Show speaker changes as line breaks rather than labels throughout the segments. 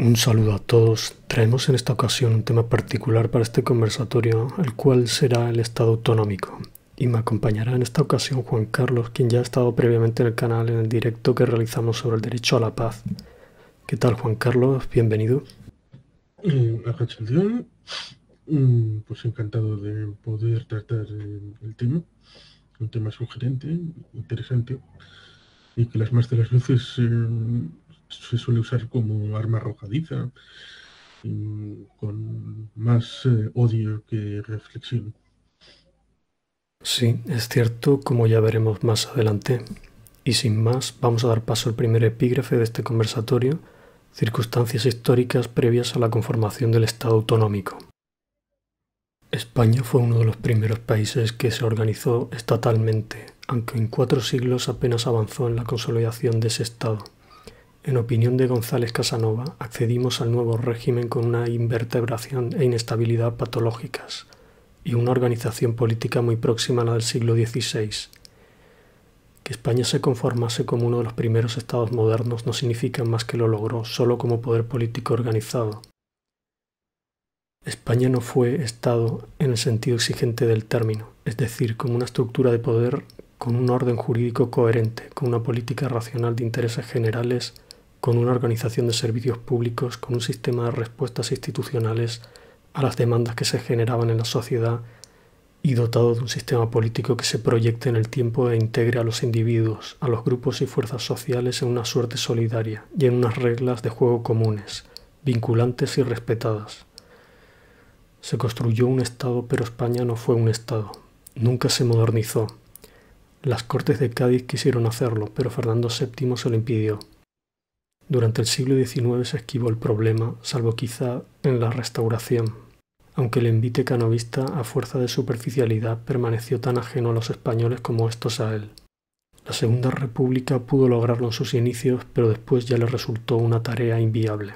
Un saludo a todos. Traemos en esta ocasión un tema particular para este conversatorio, el cual será el Estado autonómico. Y me acompañará en esta ocasión Juan Carlos, quien ya ha estado previamente en el canal en el directo que realizamos sobre el derecho a la paz. ¿Qué tal, Juan Carlos? Bienvenido.
Arrachaldeón, pues encantado de poder tratar el tema, un tema sugerente, interesante, y que las más de las veces se suele usar como arma arrojadiza, con más odio que reflexión.
Sí, es cierto, como ya veremos más adelante. Y sin más, vamos a dar paso al primer epígrafe de este conversatorio, circunstancias históricas previas a la conformación del Estado autonómico. España fue uno de los primeros países que se organizó estatalmente, aunque en 4 siglos apenas avanzó en la consolidación de ese Estado. En opinión de González Casanova, accedimos al nuevo régimen con una invertebración e inestabilidad patológicas y una organización política muy próxima a la del siglo XVI. Que España se conformase como uno de los primeros estados modernos no significa más que lo logró solo como poder político organizado. España no fue Estado en el sentido exigente del término, es decir, como una estructura de poder con un orden jurídico coherente, con una política racional de intereses generales, con una organización de servicios públicos, con un sistema de respuestas institucionales a las demandas que se generaban en la sociedad y dotado de un sistema político que se proyecte en el tiempo e integre a los individuos, a los grupos y fuerzas sociales en una suerte solidaria y en unas reglas de juego comunes, vinculantes y respetadas. Se construyó un Estado, pero España no fue un Estado. Nunca se modernizó. Las Cortes de Cádiz quisieron hacerlo, pero Fernando VII se lo impidió. Durante el siglo XIX se esquivó el problema, salvo quizá en la Restauración, aunque el envite canovista, a fuerza de superficialidad, permaneció tan ajeno a los españoles como estos a él. La Segunda República pudo lograrlo en sus inicios, pero después ya le resultó una tarea inviable.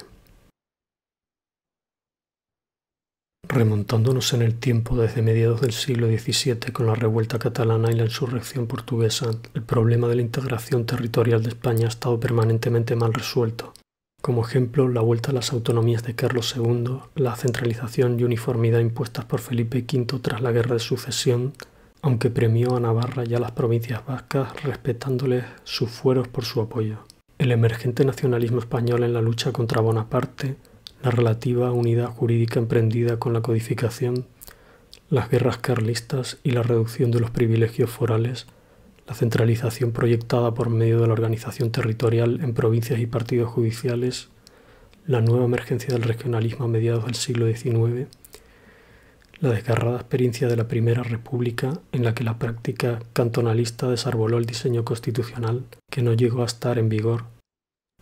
Remontándonos en el tiempo desde mediados del siglo XVII con la revuelta catalana y la insurrección portuguesa, el problema de la integración territorial de España ha estado permanentemente mal resuelto. Como ejemplo, la vuelta a las autonomías de Carlos II, la centralización y uniformidad impuestas por Felipe V tras la Guerra de Sucesión, aunque premió a Navarra y a las provincias vascas respetándoles sus fueros por su apoyo. El emergente nacionalismo español en la lucha contra Bonaparte, la relativa unidad jurídica emprendida con la codificación, las guerras carlistas y la reducción de los privilegios forales, la centralización proyectada por medio de la organización territorial en provincias y partidos judiciales, la nueva emergencia del regionalismo a mediados del siglo XIX, la desgarrada experiencia de la Primera República en la que la práctica cantonalista desarboló el diseño constitucional que no llegó a estar en vigor,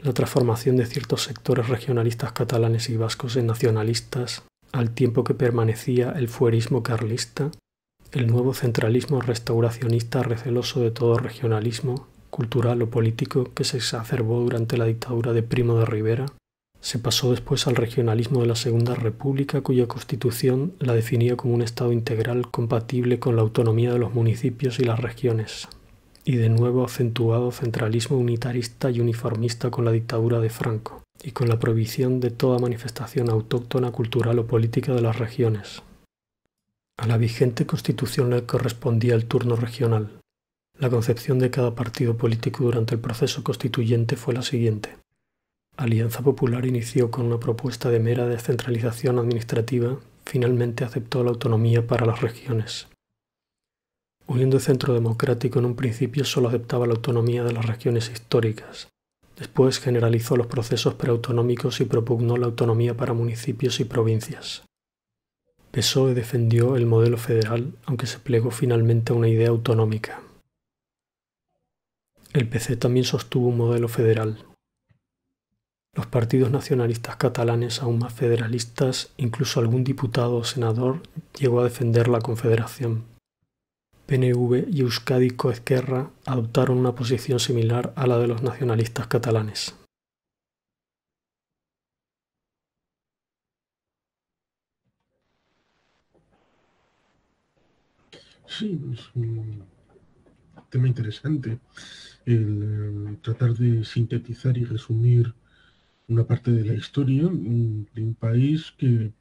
la transformación de ciertos sectores regionalistas catalanes y vascos en nacionalistas, al tiempo que permanecía el fuerismo carlista, el nuevo centralismo restauracionista receloso de todo regionalismo, cultural o político que se exacerbó durante la dictadura de Primo de Rivera, se pasó después al regionalismo de la Segunda República, cuya constitución la definía como un Estado integral compatible con la autonomía de los municipios y las regiones, y de nuevo acentuado centralismo unitarista y uniformista con la dictadura de Franco, y con la prohibición de toda manifestación autóctona, cultural o política de las regiones. A la vigente constitución le correspondía el turno regional. La concepción de cada partido político durante el proceso constituyente fue la siguiente. Alianza Popular inició con una propuesta de mera descentralización administrativa, finalmente aceptó la autonomía para las regiones. Unión de Centro Democrático en un principio solo aceptaba la autonomía de las regiones históricas. Después generalizó los procesos preautonómicos y propugnó la autonomía para municipios y provincias. PSOE defendió el modelo federal, aunque se plegó finalmente a una idea autonómica. El PC también sostuvo un modelo federal. Los partidos nacionalistas catalanes, aún más federalistas, incluso algún diputado o senador, llegó a defender la confederación. PNV y Euskadi Coezquerra adoptaron una posición similar a la de los nacionalistas catalanes.
Sí, es un tema interesante el tratar de sintetizar y resumir una parte de la historia de un país que,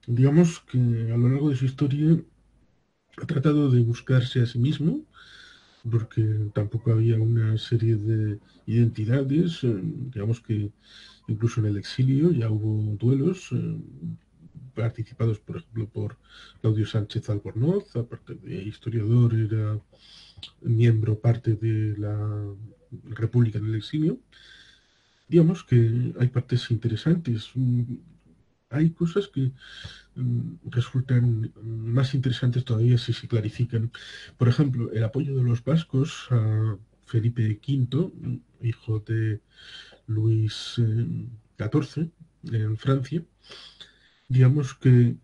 digamos que a lo largo de su historia ha tratado de buscarse a sí mismo, porque tampoco había una serie de identidades, digamos que incluso en el exilio ya hubo duelos participados, por ejemplo, por Claudio Sánchez Albornoz, aparte de historiador, era miembro parte de la República en el exilio. Digamos que hay partes interesantes. Hay cosas que resultan más interesantes todavía si se clarifican. Por ejemplo, el apoyo de los vascos a Felipe V, hijo de Luis XIV, en Francia, digamos que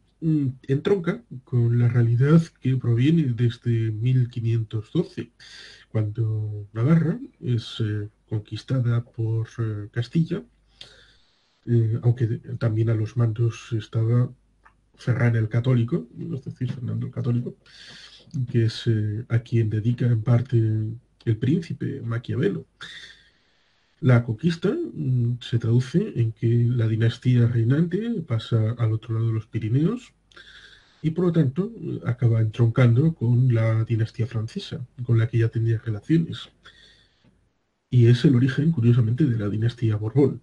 entronca con la realidad que proviene desde 1512, cuando Navarra es conquistada por Castilla, aunque también a los mandos estaba Ferran el Católico, es decir, Fernando el Católico, que es a quien dedica en parte el príncipe Maquiavelo. La conquista se traduce en que la dinastía reinante pasa al otro lado de los Pirineos y por lo tanto acaba entroncando con la dinastía francesa, con la que ya tenía relaciones. Y es el origen, curiosamente, de la dinastía Borbón.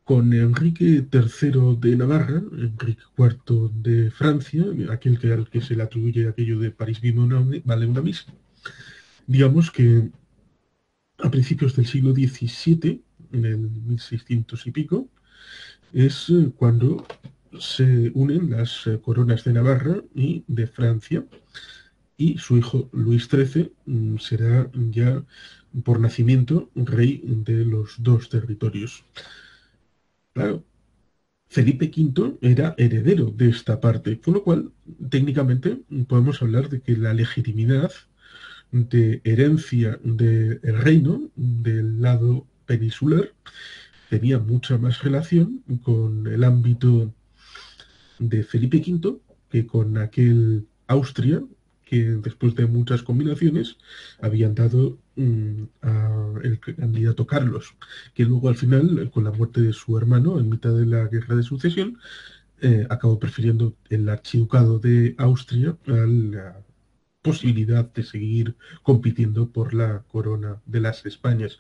Con Enrique III de Navarra, Enrique IV de Francia, aquel que, al que se le atribuye aquello de París vale una misa, digamos que a principios del siglo XVII, en el 1600 y pico, es cuando se unen las coronas de Navarra y de Francia, y su hijo Luis XIII será ya por nacimiento rey de los dos territorios. Claro, Felipe V era heredero de esta parte, con lo cual técnicamente podemos hablar de que la legitimidad de herencia del reino del lado peninsular tenía mucha más relación con el ámbito de Felipe V que con aquel Austria que después de muchas combinaciones habían dado el candidato Carlos, que luego al final, con la muerte de su hermano en mitad de la guerra de sucesión, acabó prefiriendo el archiducado de Austria a la posibilidad de seguir compitiendo por la corona de las Españas,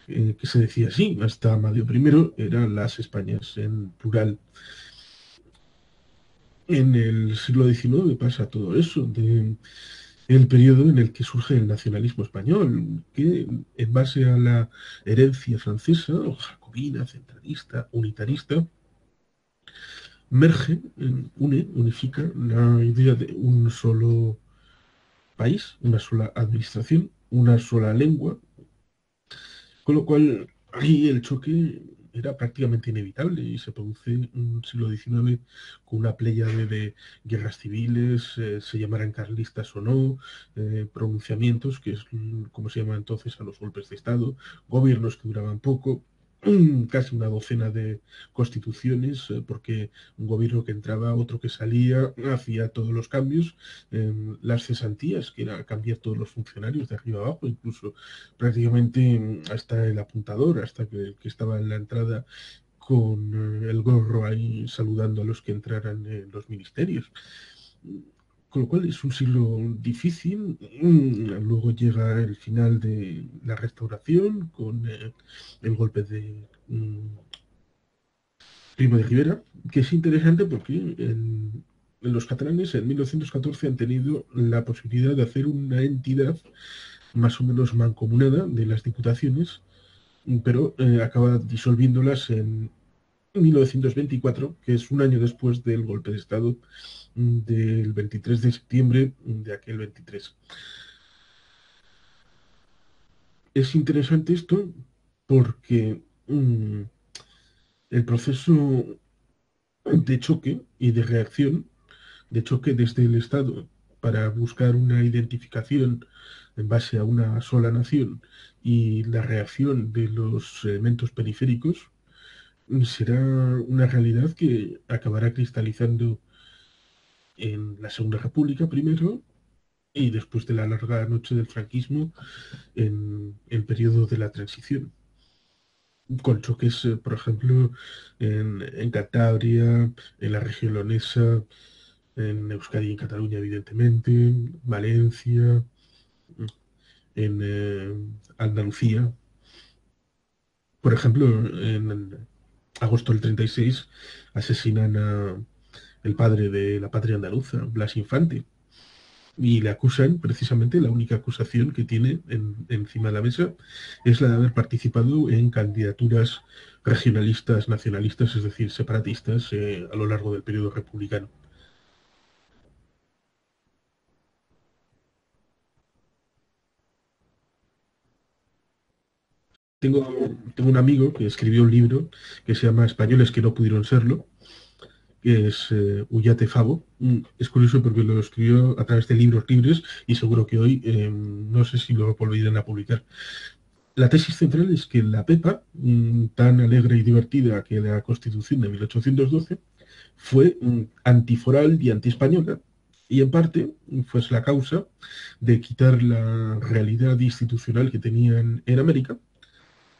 que se decía así, hasta Amadeo I eran las Españas en plural. En el siglo XIX pasa todo eso, de el periodo en el que surge el nacionalismo español, que en base a la herencia francesa, o jacobina, centralista, unitarista, merge, unifica la idea de un solo país, una sola administración, una sola lengua, con lo cual ahí el choque era prácticamente inevitable y se produce un siglo XIX con una pléyade de guerras civiles, se llamaran carlistas o no, pronunciamientos, que es como se llama entonces a los golpes de Estado, gobiernos que duraban poco, casi una docena de constituciones, porque un gobierno que entraba, otro que salía, hacía todos los cambios, las cesantías, que era cambiar todos los funcionarios de arriba abajo, incluso prácticamente hasta el apuntador, hasta que el que estaba en la entrada con el gorro ahí saludando a los que entraran en los ministerios. Con lo cual es un siglo difícil. Luego llega el final de la restauración con el golpe de Primo de Rivera, que es interesante porque los catalanes en 1914 han tenido la posibilidad de hacer una entidad más o menos mancomunada de las diputaciones, pero acaba disolviéndolas en 1924, que es un año después del golpe de Estado del 23 de septiembre de aquel 23. Es interesante esto porque el proceso de choque y de reacción, de choque desde el Estado para buscar una identificación en base a una sola nación y la reacción de los elementos periféricos, será una realidad que acabará cristalizando en la Segunda República primero y después de la larga noche del franquismo en el periodo de la transición. con choques, por ejemplo, en Cantabria, en la región leonesa, en Euskadi y en Cataluña, evidentemente, Valencia, en Andalucía. Por ejemplo, en agosto del 36 asesinan a el padre de la patria andaluza, Blas Infante, y le acusan, precisamente, la única acusación que tiene encima de la mesa es la de haber participado en candidaturas regionalistas, nacionalistas, es decir, separatistas, a lo largo del periodo republicano. Tengo, tengo un amigo que escribió un libro que se llama Españoles que no pudieron serlo, que es Ullate Favo. Es curioso porque lo escribió a través de libros libres y seguro que hoy no sé si lo volverán a publicar. La tesis central es que la Pepa, tan alegre y divertida que la Constitución de 1812, fue antiforal y antiespañola, y en parte fue la causa de quitar la realidad institucional que tenían en América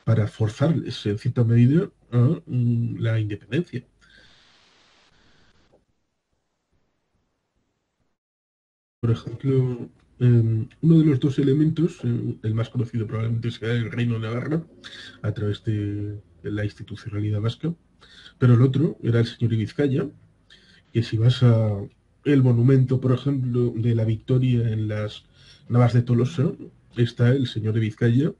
para forzarles, en cierta medida, a la independencia. Por ejemplo, uno de los dos elementos, el más conocido probablemente sea el Reino de Navarra, a través de la institucionalidad vasca, pero el otro era el señor de Vizcaya, que si vas a el monumento, por ejemplo, de la victoria en las Navas de Tolosa, está el señor de Vizcaya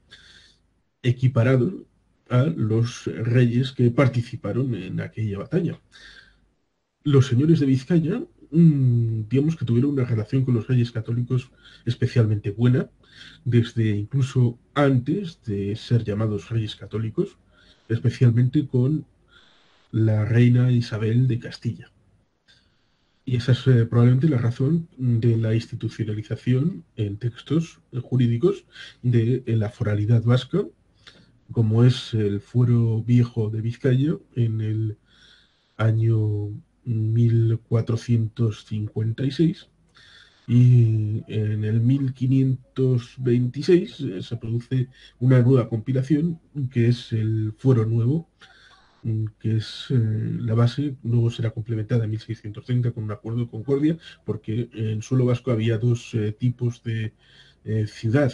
equiparado a los reyes que participaron en aquella batalla. Los señores de Vizcaya, digamos que tuvieron una relación con los reyes católicos especialmente buena, desde incluso antes de ser llamados reyes católicos, especialmente con la reina Isabel de Castilla. Y esa es probablemente la razón de la institucionalización en textos jurídicos de la foralidad vasca, como es el fuero viejo de Vizcaya en el año 1456 y en el 1526 se produce una nueva compilación que es el fuero nuevo, que es la base, luego será complementada en 1630 con un acuerdo de concordia, porque en suelo vasco había dos tipos de ciudad,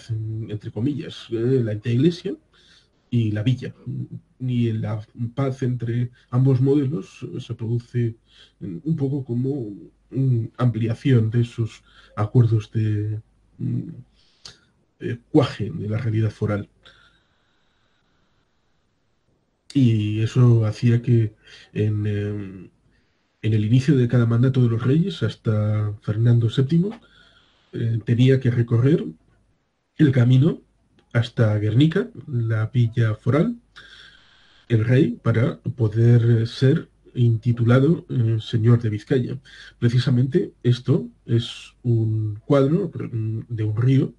entre comillas, la iglesia y la villa. Y la paz entre ambos modelos se produce un poco como ampliación de esos acuerdos de cuaje de la realidad foral. Y eso hacía que en el inicio de cada mandato de los reyes, hasta Fernando VII, tenía que recorrer el camino hasta Guernica, la villa foral, el rey, para poder ser intitulado señor de Vizcaya. Precisamente esto es un cuadro de un río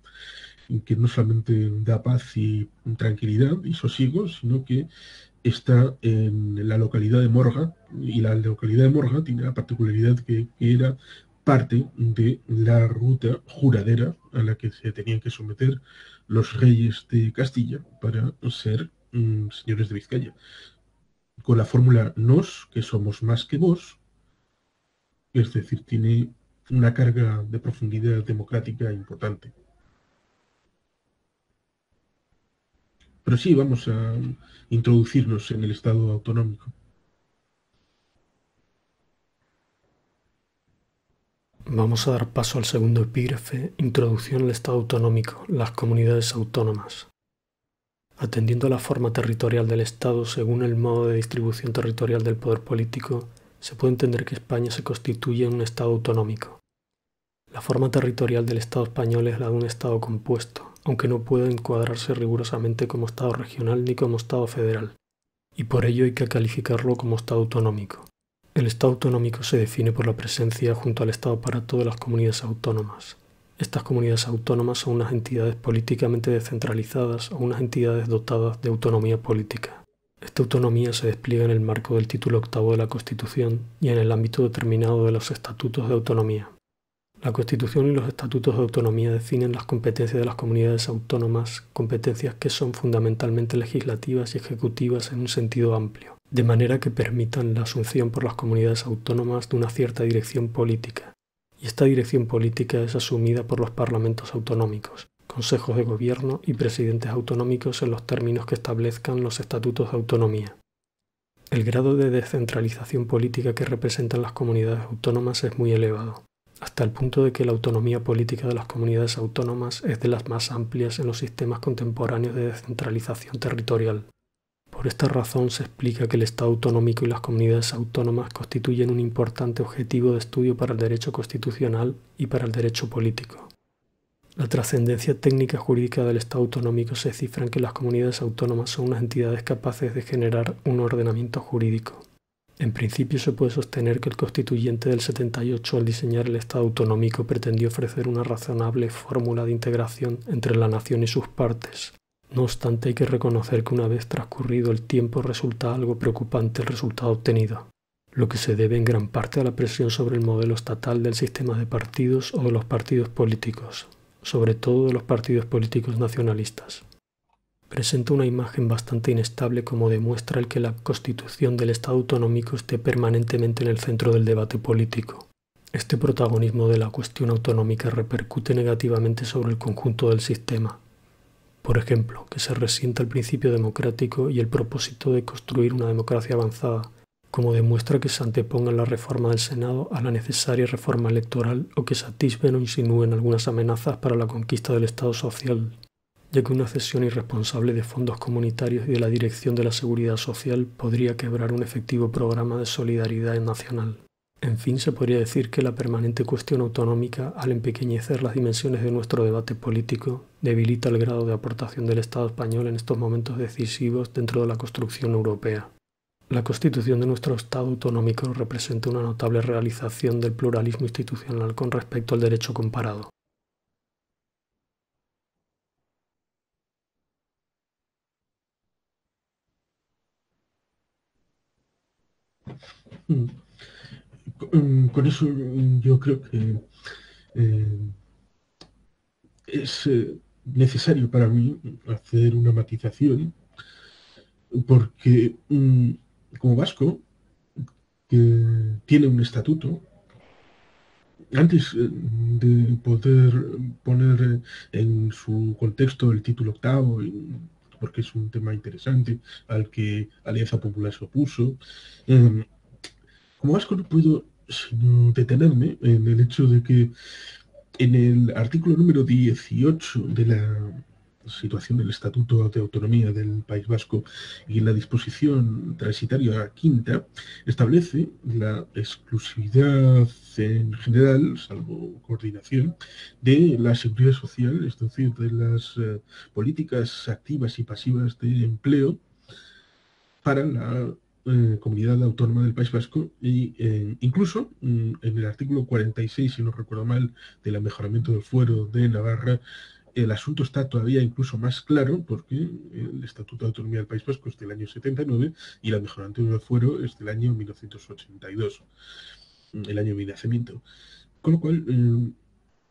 que no solamente da paz y tranquilidad y sosiego, sino que está en la localidad de Morga, y la localidad de Morga tiene la particularidad que era parte de la ruta juradera a la que se tenían que someter los reyes de Castilla para ser señores de Vizcaya. Con la fórmula nos, que somos más que vos, es decir, tiene una carga de profundidad democrática importante. Pero sí, vamos a introducirnos en el Estado autonómico.
Vamos a dar paso al segundo epígrafe, Introducción al Estado autonómico, las comunidades autónomas. Atendiendo a la forma territorial del Estado según el modo de distribución territorial del poder político, se puede entender que España se constituye en un Estado autonómico. La forma territorial del Estado español es la de un Estado compuesto, aunque no puede encuadrarse rigurosamente como Estado regional ni como Estado federal, y por ello hay que calificarlo como Estado autonómico. El Estado autonómico se define por la presencia junto al Estado aparato de las comunidades autónomas. Estas comunidades autónomas son unas entidades políticamente descentralizadas o unas entidades dotadas de autonomía política. Esta autonomía se despliega en el marco del título octavo de la Constitución y en el ámbito determinado de los estatutos de autonomía. La Constitución y los estatutos de autonomía definen las competencias de las comunidades autónomas, competencias que son fundamentalmente legislativas y ejecutivas en un sentido amplio, de manera que permitan la asunción por las comunidades autónomas de una cierta dirección política. Y esta dirección política es asumida por los parlamentos autonómicos, consejos de gobierno y presidentes autonómicos en los términos que establezcan los estatutos de autonomía. El grado de descentralización política que representan las comunidades autónomas es muy elevado, hasta el punto de que la autonomía política de las comunidades autónomas es de las más amplias en los sistemas contemporáneos de descentralización territorial. Por esta razón se explica que el Estado autonómico y las comunidades autónomas constituyen un importante objetivo de estudio para el derecho constitucional y para el derecho político. La trascendencia técnica jurídica del Estado autonómico se cifra en que las comunidades autónomas son unas entidades capaces de generar un ordenamiento jurídico. En principio se puede sostener que el constituyente del 78 al diseñar el Estado autonómico pretendió ofrecer una razonable fórmula de integración entre la nación y sus partes. No obstante, hay que reconocer que una vez transcurrido el tiempo resulta algo preocupante el resultado obtenido, lo que se debe en gran parte a la presión sobre el modelo estatal del sistema de partidos o de los partidos políticos, sobre todo de los partidos políticos nacionalistas. Presenta una imagen bastante inestable como demuestra el que la constitución del Estado autonómico esté permanentemente en el centro del debate político. Este protagonismo de la cuestión autonómica repercute negativamente sobre el conjunto del sistema. Por ejemplo, que se resienta el principio democrático y el propósito de construir una democracia avanzada, como demuestra que se anteponga la reforma del Senado a la necesaria reforma electoral o que se atisben o insinúen algunas amenazas para la conquista del Estado social, ya que una cesión irresponsable de fondos comunitarios y de la dirección de la seguridad social podría quebrar un efectivo programa de solidaridad nacional. En fin, se podría decir que la permanente cuestión autonómica, al empequeñecer las dimensiones de nuestro debate político, debilita el grado de aportación del Estado español en estos momentos decisivos dentro de la construcción europea. La constitución de nuestro Estado autonómico representa una notable realización del pluralismo institucional con respecto al derecho comparado.
Con eso yo creo que eh, es necesario para mí hacer una matización porque como vasco que tiene un estatuto, antes de poder poner en su contexto el título octavo, porque es un tema interesante al que Alianza Popular se opuso, como vasco no puedo sino detenerme en el hecho de que en el artículo número 18 de la situación del Estatuto de Autonomía del País Vasco y en la disposición transitoria quinta establece la exclusividad en general, salvo coordinación, de la seguridad social, es decir, de las políticas activas y pasivas de empleo para la comunidad autónoma del País Vasco y incluso en el artículo 46, si no recuerdo mal, del mejoramiento del fuero de Navarra, el asunto está todavía incluso más claro porque el Estatuto de Autonomía del País Vasco es del año 79 y el mejoramiento del fuero es del año 1982, el año de mi nacimiento. Con lo cual,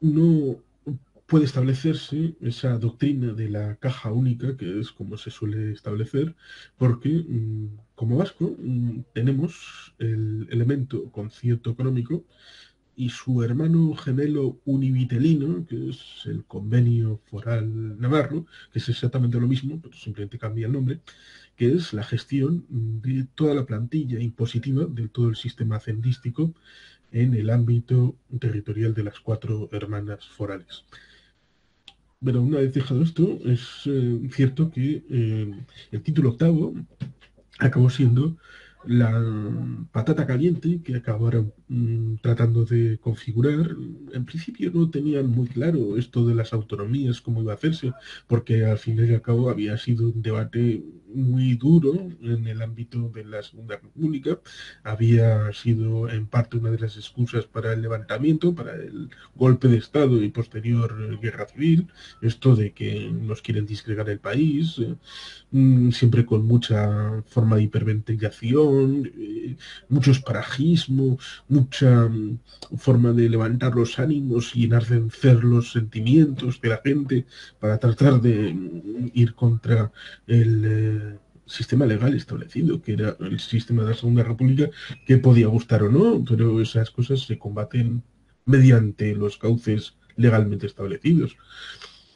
no puede establecerse esa doctrina de la caja única, que es como se suele establecer, porque como vasco tenemos el elemento concierto económico y su hermano gemelo univitelino, que es el convenio foral navarro, que es exactamente lo mismo, pero simplemente cambia el nombre, que es la gestión de toda la plantilla impositiva de todo el sistema hacendístico en el ámbito territorial de las cuatro hermanas forales. Pero una vez dejado esto, es cierto que el título octavo acabó siendo la patata caliente que acabaron tratando de configurar. En principio no tenían muy claro esto de las autonomías, cómo iba a hacerse, porque al fin y al cabo había sido un debate muy duro en el ámbito de la Segunda República. Había sido en parte una de las excusas para el levantamiento, para el golpe de Estado y posterior guerra civil, esto de que nos quieren disgregar el país, siempre con mucha forma de hiperventilación represión, mucho esparajismo, mucha forma de levantar los ánimos y enardecer los sentimientos de la gente para tratar de ir contra el sistema legal establecido, que era el sistema de la Segunda República, que podía gustar o no, pero esas cosas se combaten mediante los cauces legalmente establecidos.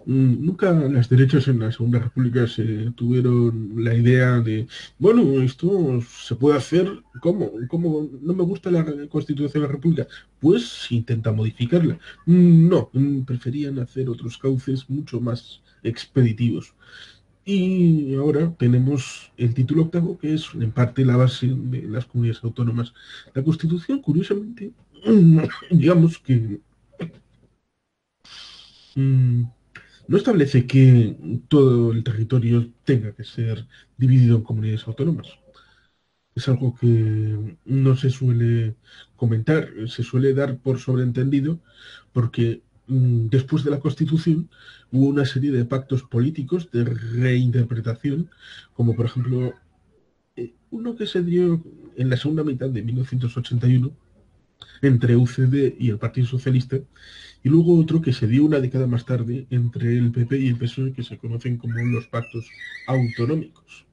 Nunca las derechas en la Segunda República se tuvieron la idea de, bueno, esto se puede hacer, ¿cómo no me gusta la Constitución de la República? Pues intenta modificarla. No, preferían hacer otros cauces mucho más expeditivos. Y ahora tenemos el título octavo, que es en parte la base de las comunidades autónomas. La Constitución, curiosamente, digamos que mm, no establece que todo el territorio tenga que ser dividido en comunidades autónomas. Es algo que no se suele comentar, se suele dar por sobreentendido, porque después de la Constitución hubo una serie de pactos políticos de reinterpretación, como por ejemplo uno que se dio en la segunda mitad de 1981 entre UCD y el Partido Socialista, y luego otro que se dio una década más tarde entre el PP y el PSOE, que se conocen como los pactos autonómicos.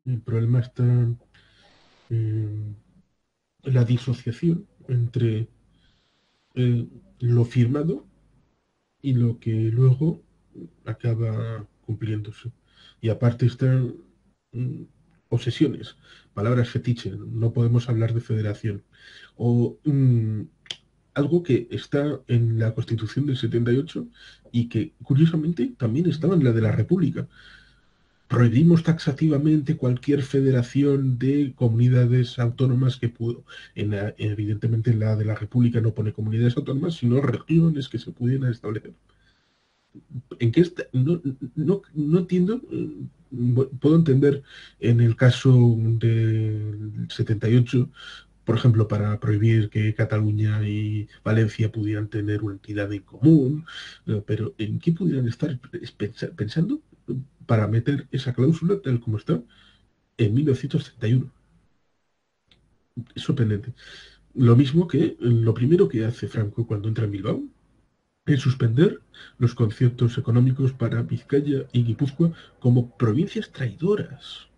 El problema está en la disociación entre lo firmado y lo que luego acaba cumpliéndose. Y aparte están obsesiones, palabras fetiche, no podemos hablar de federación. O algo que está en la Constitución del 78 y que curiosamente también estaba en la de la República. Prohibimos taxativamente cualquier federación de comunidades autónomas que pudo. Evidentemente en la de la República no pone comunidades autónomas, sino regiones que se pudieran establecer. ¿En qué está? No entiendo. Puedo entender en el caso del 78, por ejemplo, para prohibir que Cataluña y Valencia pudieran tener una entidad en común, pero ¿en qué pudieran estar pensando para meter esa cláusula tal como está en 1931? Es sorprendente. Lo mismo que lo primero que hace Franco cuando entra en Bilbao es suspender los conciertos económicos para Vizcaya y Guipúzcoa como provincias traidoras,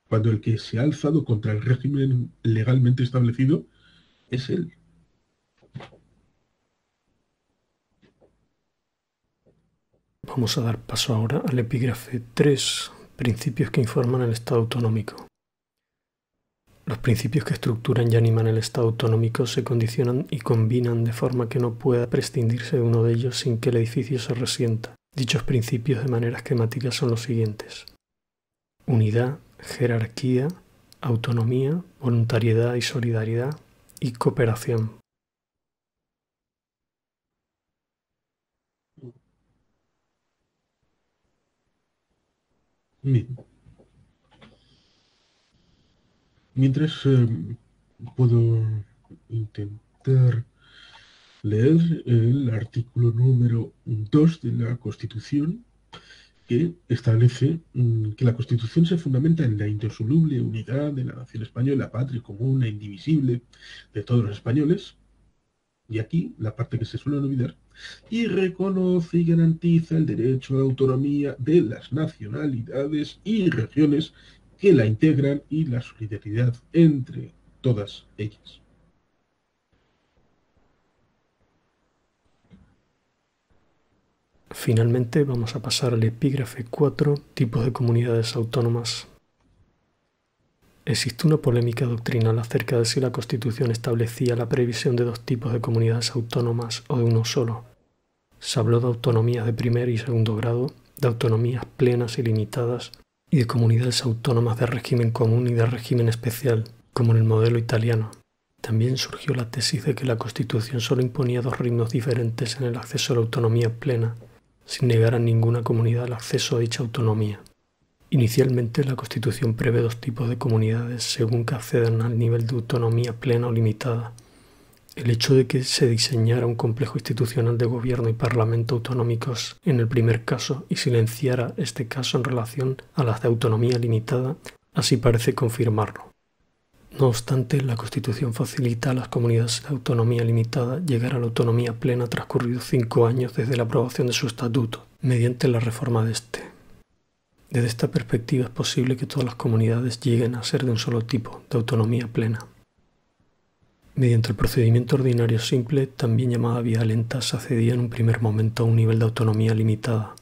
cuando el que se ha alzado contra el régimen legalmente establecido es él.
Vamos a dar paso ahora al epígrafe 3, principios que informan el Estado autonómico. Los principios que estructuran y animan el Estado autonómico se condicionan y combinan de forma que no pueda prescindirse de uno de ellos sin que el edificio se resienta. Dichos principios de manera esquemática son los siguientes: unidad, jerarquía, autonomía, voluntariedad y solidaridad, y cooperación.
Bien. Mientras puedo intentar leer el artículo número 2 de la Constitución, que establece que la Constitución se fundamenta en la indisoluble unidad de la nación española, patria común e indivisible de todos los españoles, y aquí la parte que se suele olvidar, y reconoce y garantiza el derecho a autonomía de las nacionalidades y regiones que la integran y la solidaridad entre todas ellas.
Finalmente vamos a pasar al epígrafe 4, tipos de comunidades autónomas. Existe una polémica doctrinal acerca de si la Constitución establecía la previsión de dos tipos de comunidades autónomas o de uno solo. Se habló de autonomías de primer y segundo grado, de autonomías plenas y limitadas, y de comunidades autónomas de régimen común y de régimen especial, como en el modelo italiano. También surgió la tesis de que la Constitución solo imponía dos ritmos diferentes en el acceso a la autonomía plena, sin negar a ninguna comunidad el acceso a dicha autonomía. Inicialmente, la Constitución prevé dos tipos de comunidades según que accedan al nivel de autonomía plena o limitada. El hecho de que se diseñara un complejo institucional de gobierno y parlamento autonómicos en el primer caso y silenciara este caso en relación a las de autonomía limitada, así parece confirmarlo. No obstante, la Constitución facilita a las comunidades de autonomía limitada llegar a la autonomía plena transcurridos 5 años desde la aprobación de su estatuto, mediante la reforma de este. Desde esta perspectiva es posible que todas las comunidades lleguen a ser de un solo tipo, de autonomía plena. Mediante el procedimiento ordinario simple, también llamada vía lenta, se accedía en un primer momento a un nivel de autonomía limitada.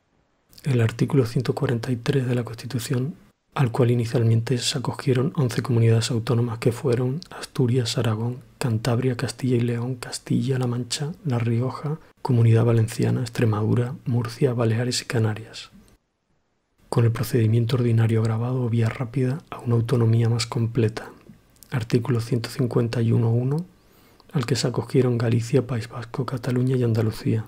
El artículo 143 de la Constitución, al cual inicialmente se acogieron 11 comunidades autónomas que fueron Asturias, Aragón, Cantabria, Castilla y León, Castilla-La Mancha, La Rioja, Comunidad Valenciana, Extremadura, Murcia, Baleares y Canarias. Con el procedimiento ordinario agravado o vía rápida a una autonomía más completa. Artículo 151.1, al que se acogieron Galicia, País Vasco, Cataluña y Andalucía.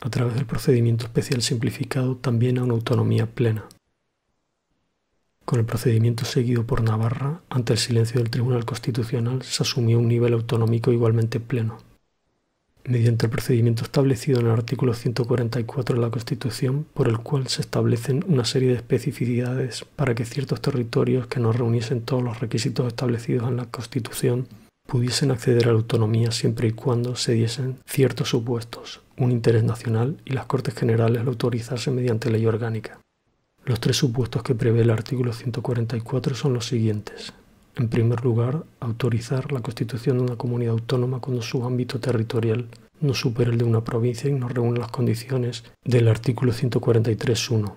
A través del procedimiento especial simplificado también a una autonomía plena. Con el procedimiento seguido por Navarra, ante el silencio del Tribunal Constitucional, se asumió un nivel autonómico igualmente pleno. Mediante el procedimiento establecido en el artículo 144 de la Constitución, por el cual se establecen una serie de especificidades para que ciertos territorios que no reuniesen todos los requisitos establecidos en la Constitución pudiesen acceder a la autonomía siempre y cuando se diesen ciertos supuestos, un interés nacional y las Cortes Generales lo autorizasen mediante ley orgánica. Los 3 supuestos que prevé el artículo 144 son los siguientes. En primer lugar, autorizar la constitución de una comunidad autónoma cuando su ámbito territorial no supere el de una provincia y no reúne las condiciones del artículo 143.1.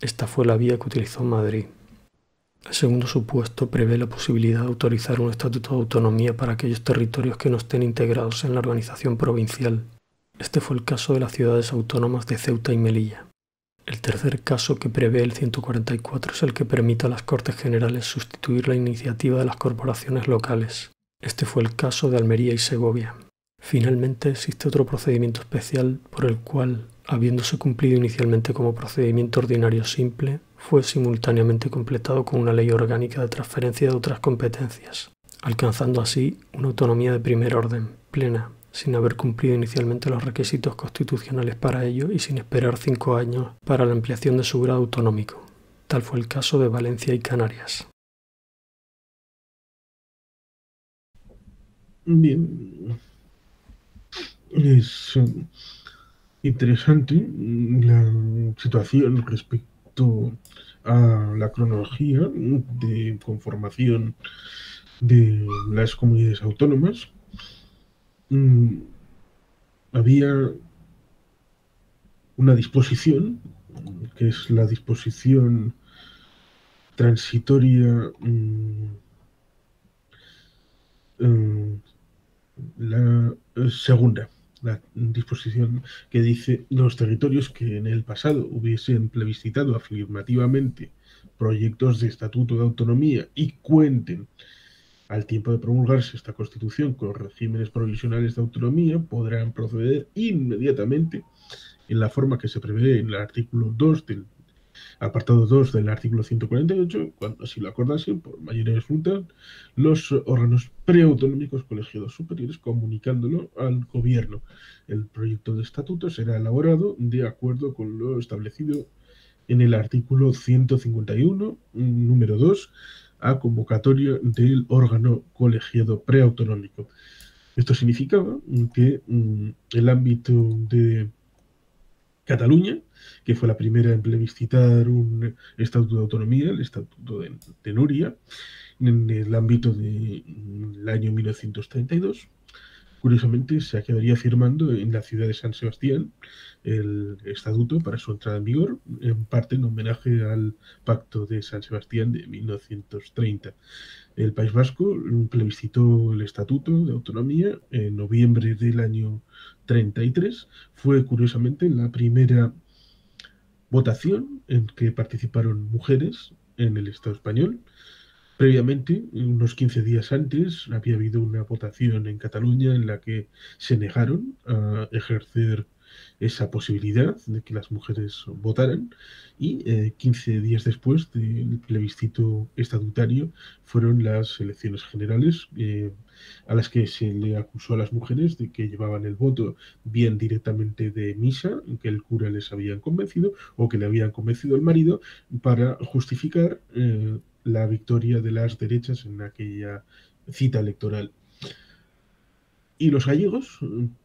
Esta fue la vía que utilizó Madrid. El segundo supuesto prevé la posibilidad de autorizar un estatuto de autonomía para aquellos territorios que no estén integrados en la organización provincial. Este fue el caso de las ciudades autónomas de Ceuta y Melilla. El tercer caso que prevé el 144 es el que permite a las Cortes Generales sustituir la iniciativa de las corporaciones locales. Este fue el caso de Almería y Segovia. Finalmente, existe otro procedimiento especial por el cual, habiéndose cumplido inicialmente como procedimiento ordinario simple, fue simultáneamente completado con una ley orgánica de transferencia de otras competencias, alcanzando así una autonomía de primer orden, plena, sin haber cumplido inicialmente los requisitos constitucionales para ello y sin esperar 5 años para la ampliación de su grado autonómico. Tal fue el caso de Valencia y Canarias.
Bien, es interesante la situación respecto a la cronología de conformación de las comunidades autónomas. Había una disposición, que es la disposición transitoria, la segunda, la disposición que dice los territorios que en el pasado hubiesen plebiscitado afirmativamente proyectos de estatuto de autonomía y cuenten al tiempo de promulgarse esta Constitución con regímenes provisionales de autonomía, podrán proceder inmediatamente en la forma que se prevé en el artículo 2 del apartado 2 del artículo 148, cuando así lo acordasen, por mayoría absoluta, los órganos preautonómicos colegiados superiores comunicándolo al gobierno. El proyecto de estatuto será elaborado de acuerdo con lo establecido en el artículo 151, número 2, a convocatoria del órgano colegiado preautonómico. Esto significaba que el ámbito de Cataluña, que fue la primera en plebiscitar un estatuto de autonomía, el estatuto de Núria, en el ámbito del año 1932, curiosamente se acabaría firmando en la ciudad de San Sebastián el estatuto para su entrada en vigor, en parte en homenaje al Pacto de San Sebastián de 1930. El País Vasco plebiscitó el estatuto de autonomía en noviembre del año 33. Fue curiosamente la primera votación en que participaron mujeres en el Estado español. Previamente, unos 15 días antes, había habido una votación en Cataluña en la que se negaron a ejercer esa posibilidad de que las mujeres votaran y 15 días después del plebiscito estatutario fueron las elecciones generales a las que se le acusó a las mujeres de que llevaban el voto bien directamente de misa, en que el cura les habían convencido o que le habían convencido el marido para justificar la victoria de las derechas en aquella cita electoral. Y los gallegos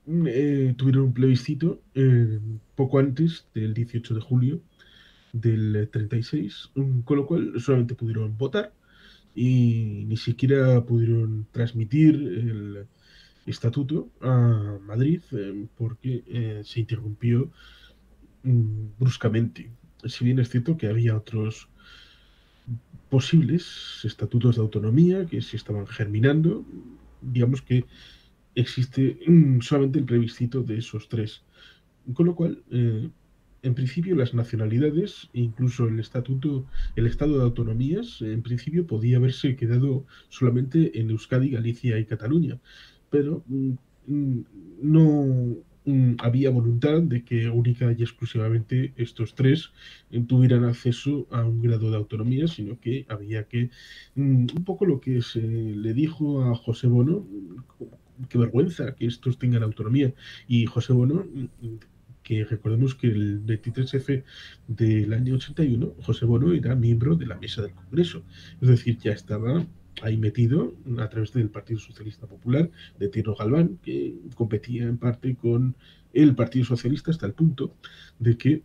tuvieron un plebiscito poco antes del 18 de julio del 36, con lo cual solamente pudieron votar y ni siquiera pudieron transmitir el estatuto a Madrid porque se interrumpió bruscamente. Si bien es cierto que había otros posibles estatutos de autonomía que se estaban germinando, digamos que existe solamente el plebiscito de esos tres. Con lo cual, en principio, las nacionalidades, incluso el estatuto, el estado de autonomías, en principio podía haberse quedado solamente en Euskadi, Galicia y Cataluña, pero no había voluntad de que única y exclusivamente estos tres tuvieran acceso a un grado de autonomía, sino que había que, un poco lo que se le dijo a José Bono, qué vergüenza que estos tengan autonomía. Y José Bono, que recordemos que el 23F del año 81, José Bono era miembro de la mesa del Congreso. Es decir, ya estaba ahí metido a través del Partido Socialista Popular de Tierno Galván, que competía en parte con el Partido Socialista hasta el punto de que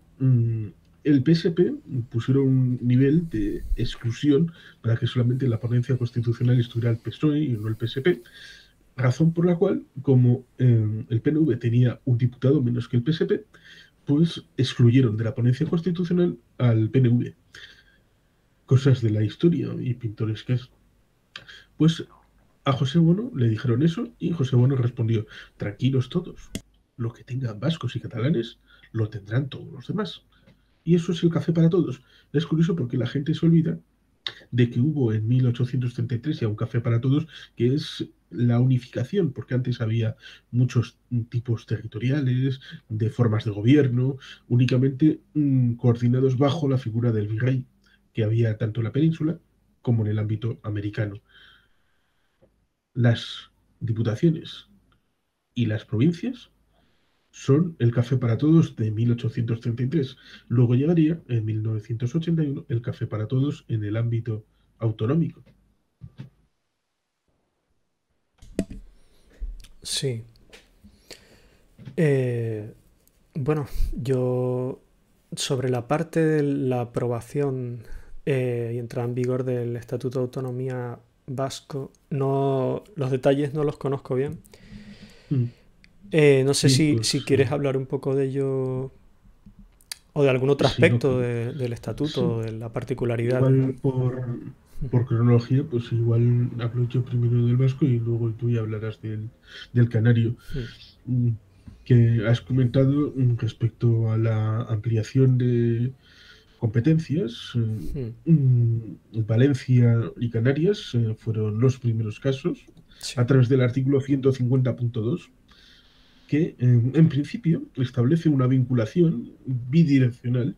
el PSP pusieron un nivel de exclusión para que solamente en la ponencia constitucional estuviera el PSOE y no el PSP, razón por la cual, como el PNV tenía un diputado menos que el PSP, pues excluyeron de la ponencia constitucional al PNV. Cosas de la historia y pintorescas. Pues a José Bono le dijeron eso y José Bono respondió, tranquilos todos, lo que tengan vascos y catalanes lo tendrán todos los demás. Y eso es el café para todos. Es curioso porque la gente se olvida de que hubo en 1833 ya un café para todos, que es la unificación, porque antes había muchos tipos territoriales, de formas de gobierno, únicamente coordinados bajo la figura del virrey, que había tanto en la península como en el ámbito americano. Las diputaciones y las provincias son el café para todos de 1833. Luego llegaría en 1981 el café para todos en el ámbito autonómico.
Sí. Eh, bueno, yo sobre la parte de la aprobación y entrada en vigor del Estatuto de Autonomía Vasco, no, los detalles no los conozco bien.
Mm.
No sé
Sí,
si
pues
quieres hablar un poco de ello o de algún otro
sí, no,
aspecto del
sí.
estatuto, de la particularidad.
Igual por cronología, pues igual hablo yo primero del vasco y luego tú ya hablarás del canario. Mm, Que has comentado respecto a la ampliación de competencias. Valencia y Canarias fueron los primeros casos a
Sí,
través del artículo 150.2 que en principio establece una vinculación bidireccional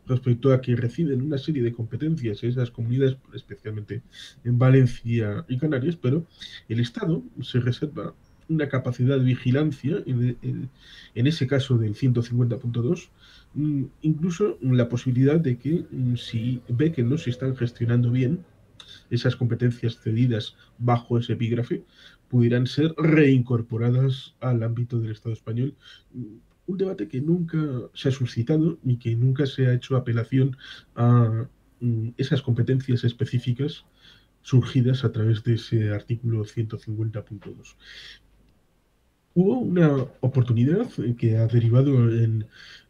respecto a que reciben una serie de competencias esas comunidades, especialmente en Valencia y Canarias, pero el Estado se reserva una capacidad de vigilancia en ese caso del 150.2, incluso la posibilidad de que si ve que no se están gestionando bien esas competencias cedidas bajo ese epígrafe pudieran ser reincorporadas al ámbito del Estado español. Un debate que nunca se ha suscitado ni que nunca se ha hecho apelación a esas competencias específicas surgidas a través de ese artículo 150.2. Hubo una oportunidad que ha derivado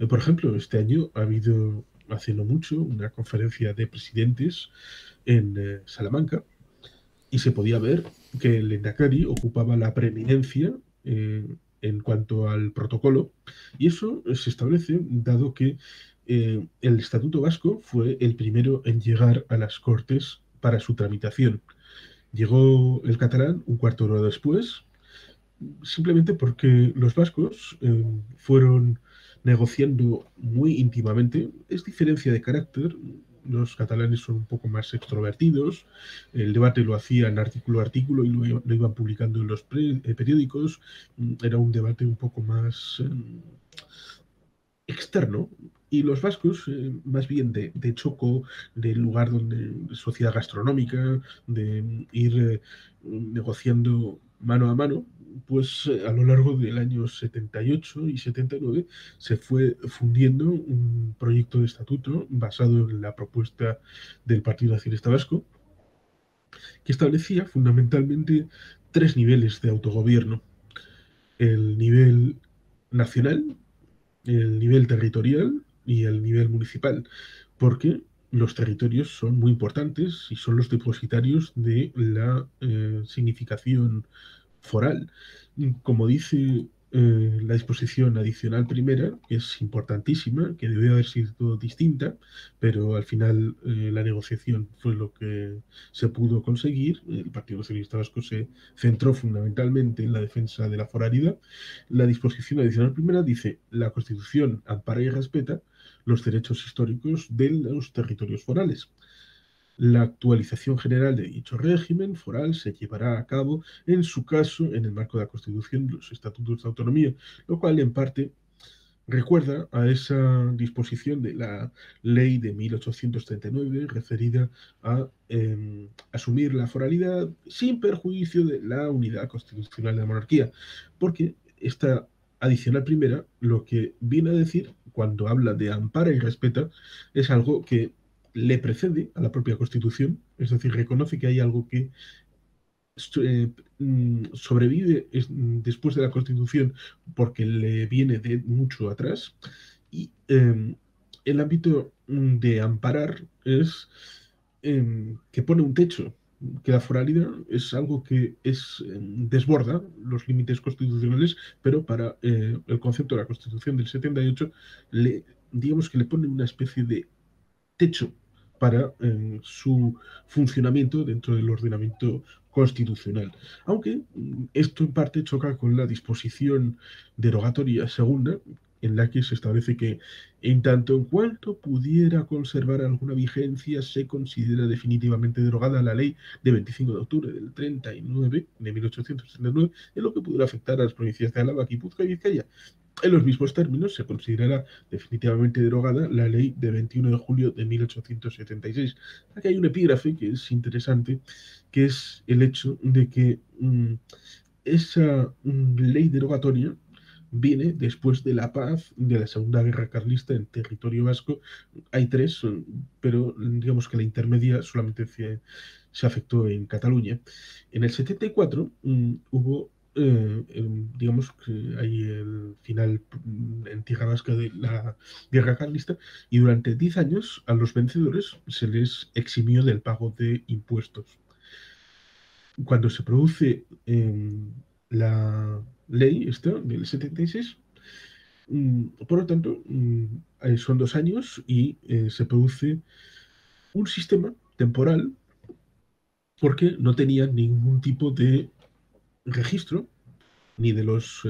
por ejemplo, este año ha habido, hace no mucho, una conferencia de presidentes en Salamanca, y se podía ver que el Endacari ocupaba la preeminencia en cuanto al protocolo, y eso se establece dado que el Estatuto Vasco fue el primero en llegar a las Cortes para su tramitación. Llegó el catalán un cuarto de hora después, simplemente porque los vascos fueron negociando muy íntimamente. Es diferencia de carácter. Los catalanes son un poco más extrovertidos. El debate lo hacían artículo a artículo y lo iban publicando en los periódicos. Era un debate un poco más externo. Y los vascos, más bien de choco, del lugar donde sociedad gastronómica, de ir negociando mano a mano, pues a lo largo del año 78 y 79 se fue fundiendo un proyecto de estatuto basado en la propuesta del Partido Nacionalista Vasco, que establecía fundamentalmente tres niveles de autogobierno: el nivel nacional, el nivel territorial y el nivel municipal, porque los territorios son muy importantes y son los depositarios de la significación foral. Como dice la disposición adicional primera, que es importantísima, que debe haber sido distinta, pero al final la negociación fue lo que se pudo conseguir. El Partido Socialista Vasco se centró fundamentalmente en la defensa de la foralidad. La disposición adicional primera dice: la Constitución ampara y respeta los derechos históricos de los territorios forales. La actualización general de dicho régimen foral se llevará a cabo, en su caso, en el marco de la Constitución y los Estatutos de Autonomía, lo cual en parte recuerda a esa disposición de la ley de 1839 referida a asumir la foralidad sin perjuicio de la unidad constitucional de la monarquía, porque esta adicional primera lo que viene a decir cuando habla de ampara y respeta es algo que le precede a la propia Constitución, es decir, reconoce que hay algo que sobrevive después de la Constitución porque le viene de mucho atrás. Y el ámbito de amparar es que pone un techo, que la foralidad es algo que desborda los límites constitucionales, pero para el concepto de la Constitución del 78, digamos que le pone una especie de techo para su funcionamiento dentro del ordenamiento constitucional. Aunque esto en parte choca con la disposición derogatoria segunda, en la que se establece que en tanto en cuanto pudiera conservar alguna vigencia, se considera definitivamente derogada la ley de 25 de octubre del 39 de 1839, en lo que pudiera afectar a las provincias de Álava, Guipúzcoa y Vizcaya. En los mismos términos se considerará definitivamente derogada la ley de 21 de julio de 1876. Aquí hay un epígrafe que es interesante, que es el hecho de que esa ley derogatoria viene después de la paz de la Segunda Guerra Carlista en territorio vasco. Hay tres, pero digamos que la intermedia solamente se afectó en Cataluña. En el 74 hubo, digamos que hay el final en tierra vasca de la Guerra Carlista, y durante 10 años a los vencedores se les eximió del pago de impuestos. Cuando se produce la ley esta del 76, por lo tanto, son 2 años y se produce un sistema temporal porque no tenían ningún tipo de registro ni de los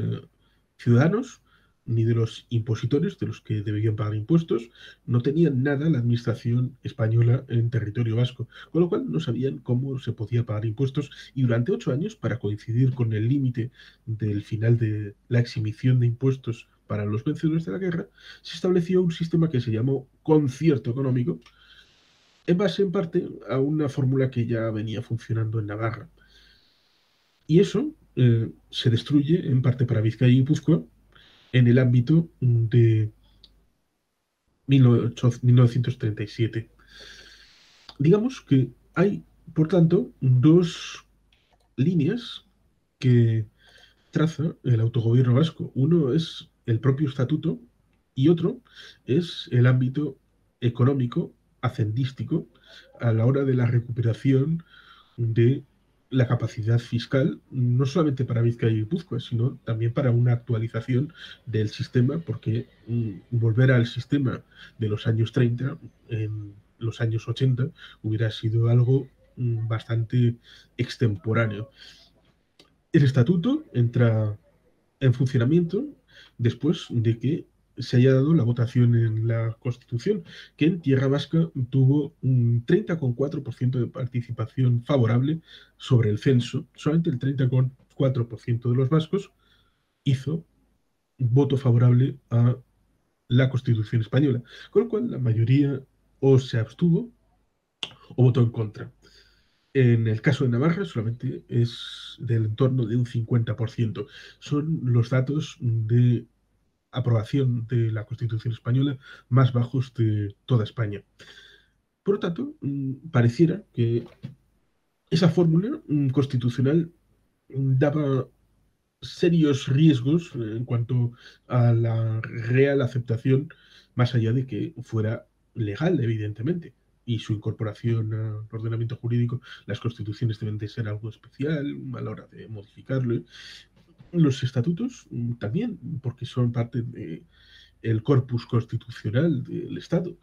ciudadanos ni de los impositores, de los que debían pagar impuestos. No tenían nada la administración española en territorio vasco, con lo cual no sabían cómo se podía pagar impuestos, y durante 8 años, para coincidir con el límite del final de la exhibición de impuestos para los vencedores de la guerra, se estableció un sistema que se llamó concierto económico, en base en parte a una fórmula que ya venía funcionando en Navarra. Y eso se destruye en parte para Vizcaya y Guipúzcoa en el ámbito de 1937. Digamos que hay, por tanto, dos líneas que traza el autogobierno vasco. Uno es el propio estatuto y otro es el ámbito económico, hacendístico, a la hora de la recuperación de la capacidad fiscal, no solamente para Vizcaya y Guipúzcoa, sino también para una actualización del sistema, porque volver al sistema de los años 30, en los años 80, hubiera sido algo bastante extemporáneo. El estatuto entra en funcionamiento después de que se haya dado la votación en la Constitución, que en Tierra Vasca tuvo un 30,4% de participación favorable sobre el censo. Solamente el 30,4% de los vascos hizo voto favorable a la Constitución española, con lo cual la mayoría o se abstuvo o votó en contra. En el caso de Navarra solamente es del entorno de un 50%. Son los datos de aprobación de la Constitución española más bajos de toda España. Por lo tanto, pareciera que esa fórmula constitucional daba serios riesgos en cuanto a la real aceptación, más allá de que fuera legal, evidentemente. Y su incorporación al ordenamiento jurídico, las constituciones deben de ser algo especial a la hora de modificarlo. Los estatutos también, porque son parte del corpus constitucional del Estado.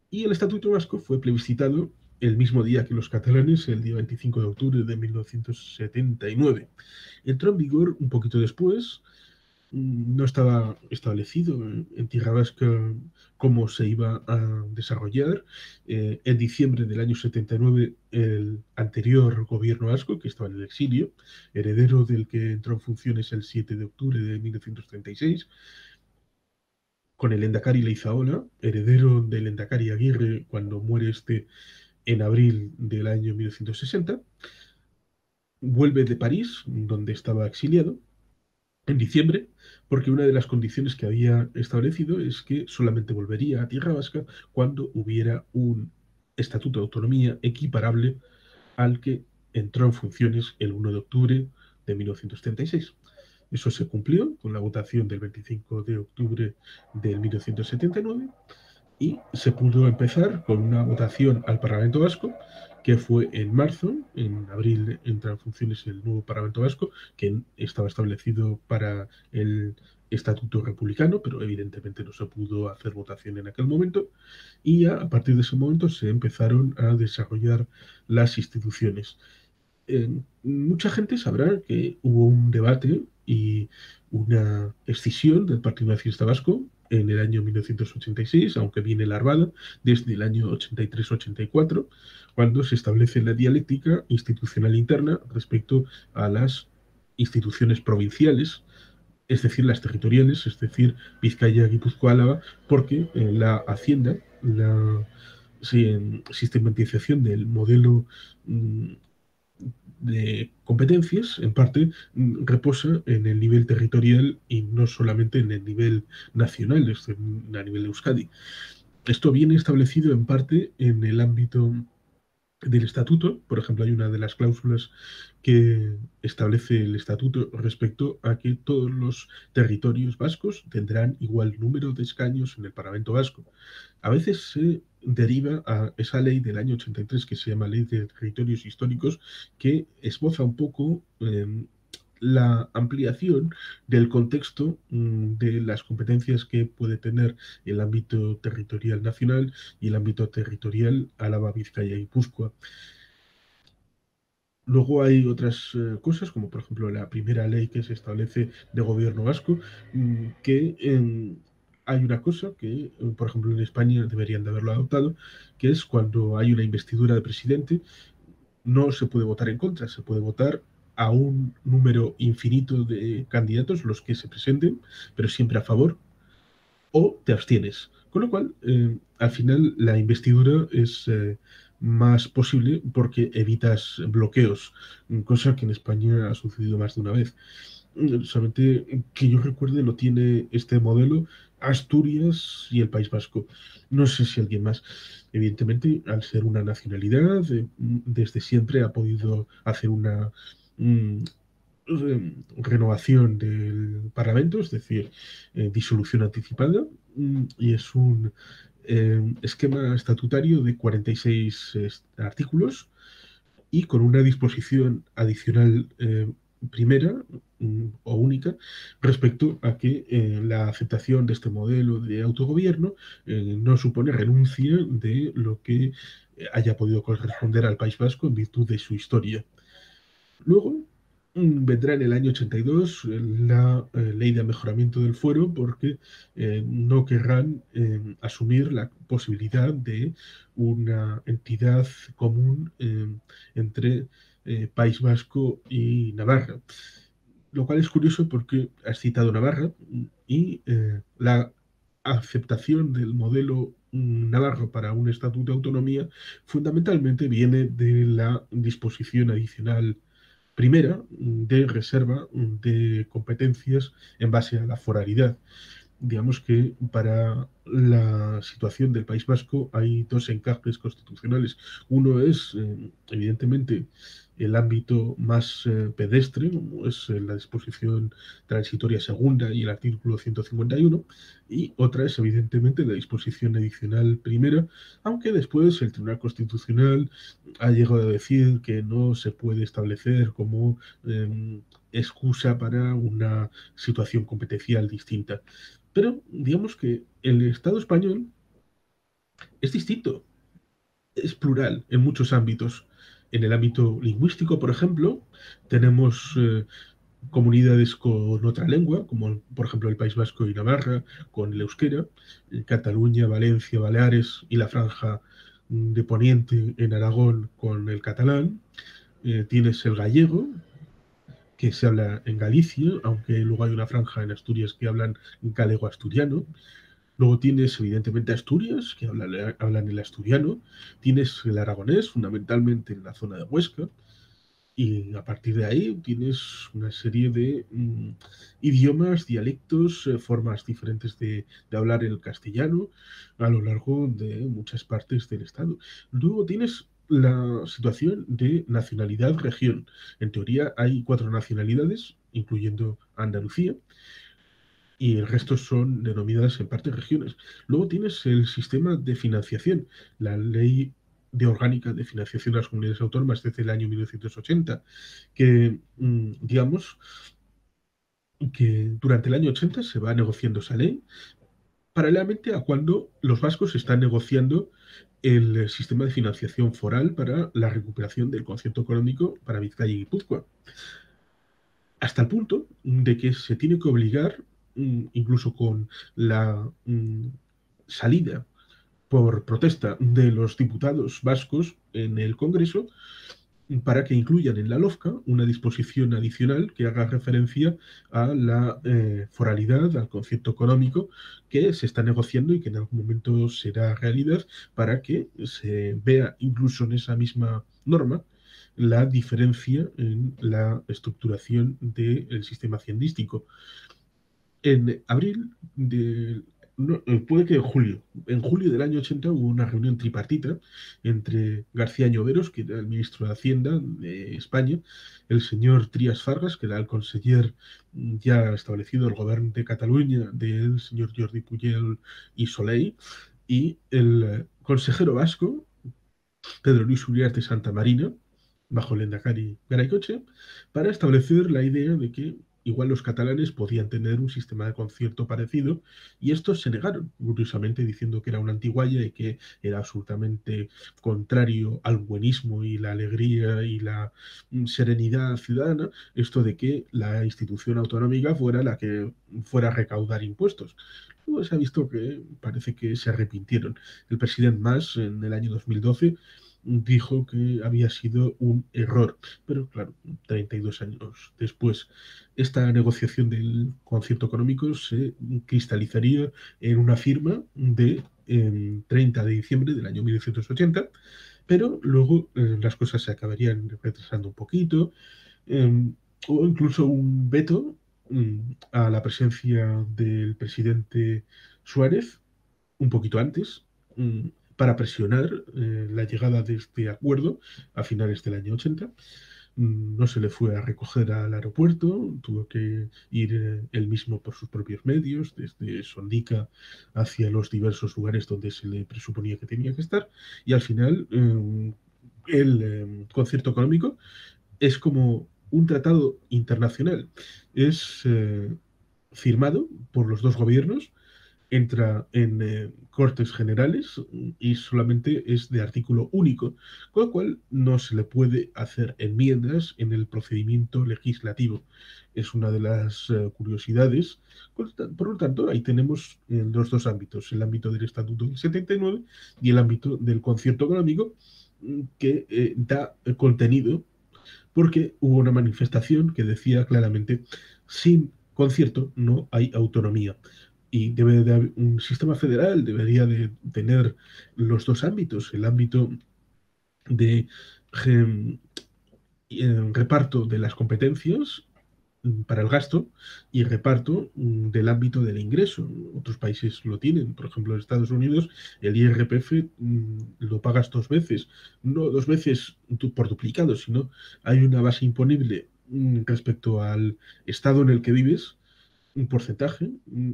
Y el Estatuto Vasco fue plebiscitado el mismo día que los catalanes, el día 25 de octubre de 1979. Entró en vigor un poquito después, no estaba establecido en Tierra Vasca cómo se iba a desarrollar. En diciembre del año 79, el anterior gobierno vasco, que estaba en el exilio, heredero del que entró en funciones el 7 de octubre de 1936, con el Endacari Leizaola, heredero del Endacari Aguirre cuando muere este en abril del año 1960, vuelve de París, donde estaba exiliado, en diciembre, porque una de las condiciones que había establecido es que solamente volvería a Tierra Vasca cuando hubiera un estatuto de autonomía equiparable al que entró en funciones el 1 de octubre de 1936. Eso se cumplió con la votación del 25 de octubre de 1979 y se pudo empezar con una votación al Parlamento Vasco, que fue en marzo. En abril entra en funciones el nuevo Parlamento Vasco, que estaba establecido para el Estatuto Republicano, pero evidentemente no se pudo hacer votación en aquel momento, y a partir de ese momento se empezaron a desarrollar las instituciones. Mucha gente sabrá que hubo un debate y una escisión del Partido Nacionalista Vasco en el año 1986, aunque viene larvada desde el año 83-84, cuando se establece la dialéctica institucional interna respecto a las instituciones provinciales, es decir, las territoriales, es decir, Vizcaya, Guipúzcoa, Álava, porque la Hacienda, la sistematización del modelo de competencias, en parte, reposa en el nivel territorial y no solamente en el nivel nacional, es decir, a nivel de Euskadi. Esto viene establecido en parte en el ámbito del estatuto. Por ejemplo, hay una de las cláusulas que establece el estatuto respecto a que todos los territorios vascos tendrán igual número de escaños en el Parlamento Vasco. A veces se deriva a esa ley del año 83 que se llama Ley de Territorios Históricos, que esboza un poco la ampliación del contexto de las competencias que puede tener el ámbito territorial nacional y el ámbito territorial Álava, Vizcaya y Guipúzcoa. Luego hay otras cosas, como por ejemplo la primera ley que se establece de gobierno vasco, que hay una cosa que, por ejemplo, en España deberían de haberlo adoptado, que es cuando hay una investidura de presidente, no se puede votar en contra, se puede votar a un número infinito de candidatos, los que se presenten, pero siempre a favor, o te abstienes. Con lo cual, al final, la investidura es más posible porque evitas bloqueos, cosa que en España ha sucedido más de una vez. Solamente que yo recuerde lo tiene este modelo Asturias y el País Vasco. No sé si alguien más. Evidentemente, al ser una nacionalidad, desde siempre ha podido hacer una mm, renovación del Parlamento, es decir, disolución anticipada, y es un esquema estatutario de 46 artículos y con una disposición adicional primera o única respecto a que la aceptación de este modelo de autogobierno no supone renuncia de lo que haya podido corresponder al País Vasco en virtud de su historia. Luego, vendrá en el año 82 la ley de mejoramiento del fuero porque no querrán asumir la posibilidad de una entidad común entre País Vasco y Navarra. Lo cual es curioso porque has citado Navarra y la aceptación del modelo navarro para un estatuto de autonomía fundamentalmente viene de la disposición adicional primera de reserva de competencias en base a la foralidad. Digamos que para la situación del País Vasco hay dos encajes constitucionales. Uno es, evidentemente, el ámbito más pedestre, como es la disposición transitoria segunda y el artículo 151, y otra es, evidentemente, la disposición adicional primera, aunque después el Tribunal Constitucional ha llegado a decir que no se puede establecer como excusa para una situación competencial distinta. Pero digamos que el Estado español es distinto, es plural en muchos ámbitos. En el ámbito lingüístico, por ejemplo, tenemos comunidades con otra lengua, como por ejemplo el País Vasco y Navarra, con el euskera, Cataluña, Valencia, Baleares y la franja de Poniente en Aragón con el catalán. Tienes el gallego, que se habla en Galicia, aunque luego hay una franja en Asturias que hablan galego-asturiano. Luego tienes, evidentemente, Asturias, que hablan el asturiano. Tienes el aragonés, fundamentalmente en la zona de Huesca. Y a partir de ahí tienes una serie de idiomas, dialectos, formas diferentes de hablar el castellano a lo largo de muchas partes del estado. Luego tienes la situación de nacionalidad-región. En teoría hay cuatro nacionalidades, incluyendo Andalucía, y el resto son denominadas en parte regiones. Luego tienes el sistema de financiación, la ley de orgánica de financiación de las comunidades autónomas desde el año 1980, que, digamos, que durante el año 80 se va negociando esa ley, paralelamente a cuando los vascos están negociando el sistema de financiación foral para la recuperación del concierto económico para Vizcaya y Guipúzcoa, hasta el punto de que se tiene que obligar, incluso con la salida por protesta de los diputados vascos en el Congreso, para que incluyan en la LOFCA una disposición adicional que haga referencia a la foralidad, al concepto económico que se está negociando y que en algún momento será realidad, para que se vea incluso en esa misma norma la diferencia en la estructuración del sistema haciendístico. En abril de, no, puede que en julio del año 80 hubo una reunión tripartita entre García Lloveros, que era el ministro de Hacienda de España, el señor Trias Fargas, que era el conseller ya establecido del gobierno de Cataluña, del señor Jordi Puyol y Soleil, y el consejero vasco, Pedro Luis Uriarte Santa Marina, bajo el Endacari Garaycoche, para establecer la idea de que igual los catalanes podían tener un sistema de concierto parecido, y estos se negaron, curiosamente diciendo que era una antigualla y que era absolutamente contrario al buenismo y la alegría y la serenidad ciudadana, esto de que la institución autonómica fuera la que fuera a recaudar impuestos. Luego se ha visto que parece que se arrepintieron. El presidente Mas en el año 2012 dijo que había sido un error, pero claro, 32 años después, esta negociación del concierto económico se cristalizaría en una firma de 30 de diciembre del año 1980, pero luego las cosas se acabarían retrasando un poquito, eh, o incluso un veto a la presencia del presidente Suárez un poquito antes, para presionar la llegada de este acuerdo a finales del año 80. No se le fue a recoger al aeropuerto, tuvo que ir él mismo por sus propios medios, desde Sondica hacia los diversos lugares donde se le presuponía que tenía que estar, y al final el concierto económico es como un tratado internacional, es firmado por los dos gobiernos, entra en Cortes Generales y solamente es de artículo único, con lo cual no se le puede hacer enmiendas en el procedimiento legislativo. Es una de las curiosidades. Por lo tanto, ahí tenemos los dos ámbitos, el ámbito del Estatuto del 79 y el ámbito del concierto económico, que da contenido porque hubo una manifestación que decía claramente, sin concierto no hay autonomía. Y debe de haber un sistema federal debería de tener los dos ámbitos, el ámbito de eh, reparto de las competencias para el gasto y reparto del ámbito del ingreso. Otros países lo tienen, por ejemplo, en Estados Unidos el IRPF lo pagas dos veces, no dos veces por duplicado, sino hay una base imponible respecto al estado en el que vives, un porcentaje,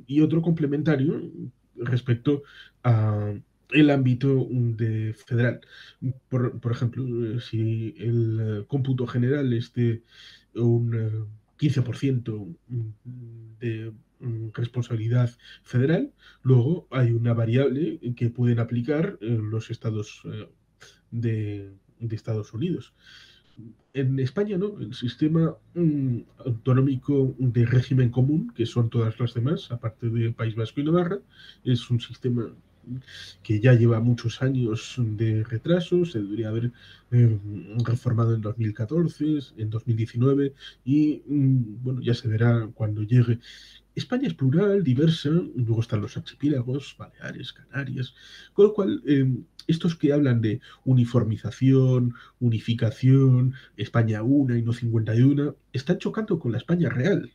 y otro complementario respecto a el ámbito de federal. Por ejemplo, si el cómputo general es de un 15% de responsabilidad federal, luego hay una variable que pueden aplicar los estados de Estados Unidos. En España, ¿no? El sistema autonómico de régimen común, que son todas las demás, aparte de País Vasco y Navarra, es un sistema que ya lleva muchos años de retraso, se debería haber eh, reformado en 2014, en 2019, y bueno, ya se verá cuando llegue. España es plural, diversa, luego están los archipiélagos, Baleares, Canarias, con lo cual estos que hablan de uniformización, unificación, España una y no 51, están chocando con la España real.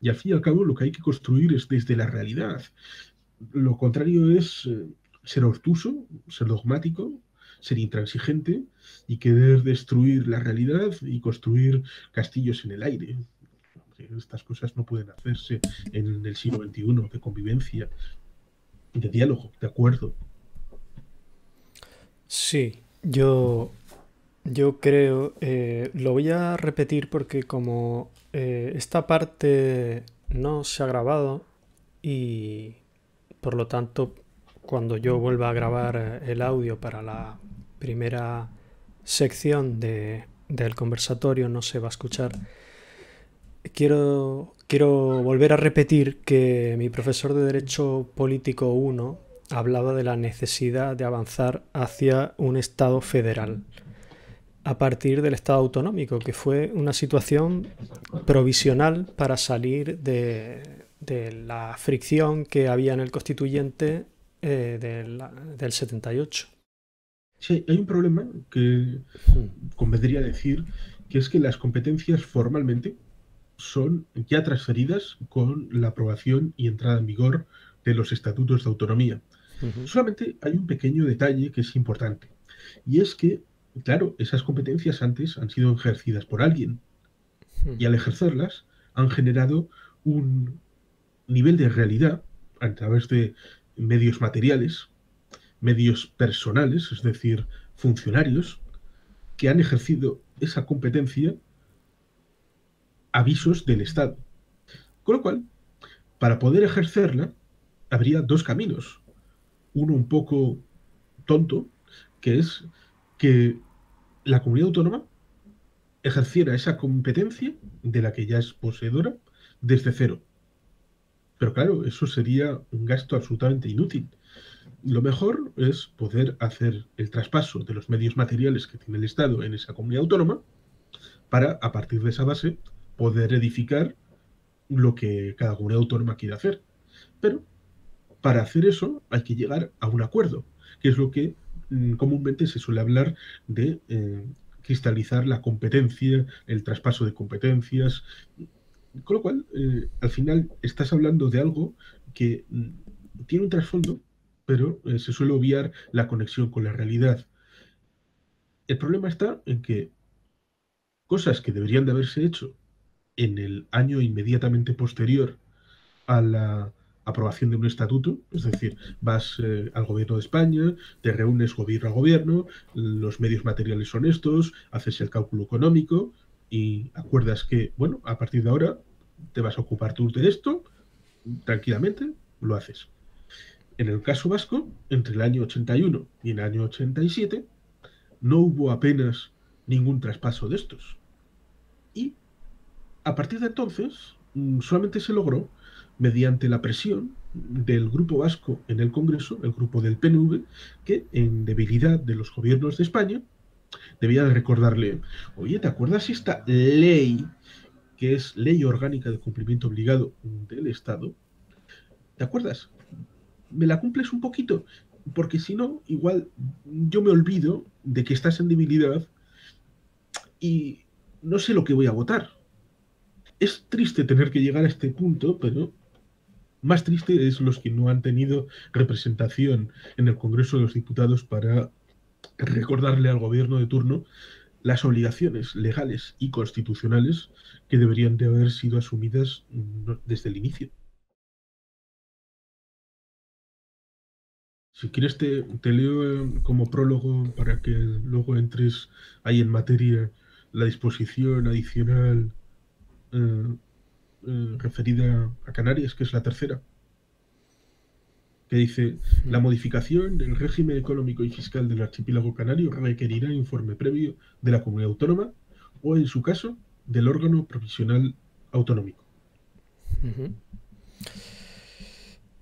Y al fin y al cabo lo que hay que construir es desde la realidad. Lo contrario es ser obtuso, ser dogmático, ser intransigente y querer destruir la realidad y construir castillos en el aire. Estas cosas no pueden hacerse en el siglo XXI, de convivencia, de diálogo, de acuerdo.
Sí, yo creo, lo voy a repetir porque como esta parte no se ha grabado y por lo tanto cuando yo vuelva a grabar el audio para la primera sección del conversatorio no se va a escuchar. Quiero volver a repetir que mi profesor de Derecho Político 1 hablaba de la necesidad de avanzar hacia un Estado federal a partir del Estado autonómico, que fue una situación provisional para salir de la fricción que había en el constituyente del 78.
Sí, hay un problema que convendría decir, que es que las competencias formalmente son ya transferidas con la aprobación y entrada en vigor de los estatutos de autonomía.
Uh-huh.
Solamente hay un pequeño detalle que es importante, y es que, claro, esas competencias antes han sido ejercidas por alguien, y al ejercerlas han generado un nivel de realidad a través de medios materiales, medios personales, es decir, funcionarios, que han ejercido esa competencia avisos del Estado. Con lo cual, para poder ejercerla, habría dos caminos. Uno un poco tonto, que es que la comunidad autónoma ejerciera esa competencia de la que ya es poseedora desde cero. Pero claro, eso sería un gasto absolutamente inútil. Lo mejor es poder hacer el traspaso de los medios materiales que tiene el Estado en esa comunidad autónoma para, a partir de esa base, poder edificar lo que cada comunidad autónoma quiere hacer. Pero para hacer eso hay que llegar a un acuerdo, que es lo que comúnmente se suele hablar de cristalizar la competencia, el traspaso de competencias. Con lo cual, al final estás hablando de algo que tiene un trasfondo, pero se suele obviar la conexión con la realidad. El problema está en que cosas que deberían de haberse hecho en el año inmediatamente posterior a la aprobación de un estatuto, es decir, vas al gobierno de España, te reúnes gobierno a gobierno, los medios materiales son estos, haces el cálculo económico y acuerdas que, bueno, a partir de ahora te vas a ocupar tú de esto, tranquilamente, lo haces. En el caso vasco, entre el año 81 y el año 87, no hubo apenas ningún traspaso de estos. Y a partir de entonces, solamente se logró mediante la presión del grupo vasco en el Congreso, el grupo del PNV, que en debilidad de los gobiernos de España, debía de recordarle, oye, ¿te acuerdas esta ley que es Ley Orgánica de Cumplimiento Obligado del Estado? ¿Te acuerdas? ¿Me la cumples un poquito? Porque si no, igual yo me olvido de que estás en debilidad y no sé lo que voy a votar. Es triste tener que llegar a este punto, pero más triste es los que no han tenido representación en el Congreso de los Diputados para recordarle al gobierno de turno las obligaciones legales y constitucionales que deberían de haber sido asumidas desde el inicio. Si quieres te leo como prólogo para que luego entres ahí en materia la disposición adicional eh, referida a Canarias, que es la tercera, que dice, la modificación del régimen económico y fiscal del archipiélago canario requerirá informe previo de la comunidad autónoma o, en su caso, del órgano provisional autonómico.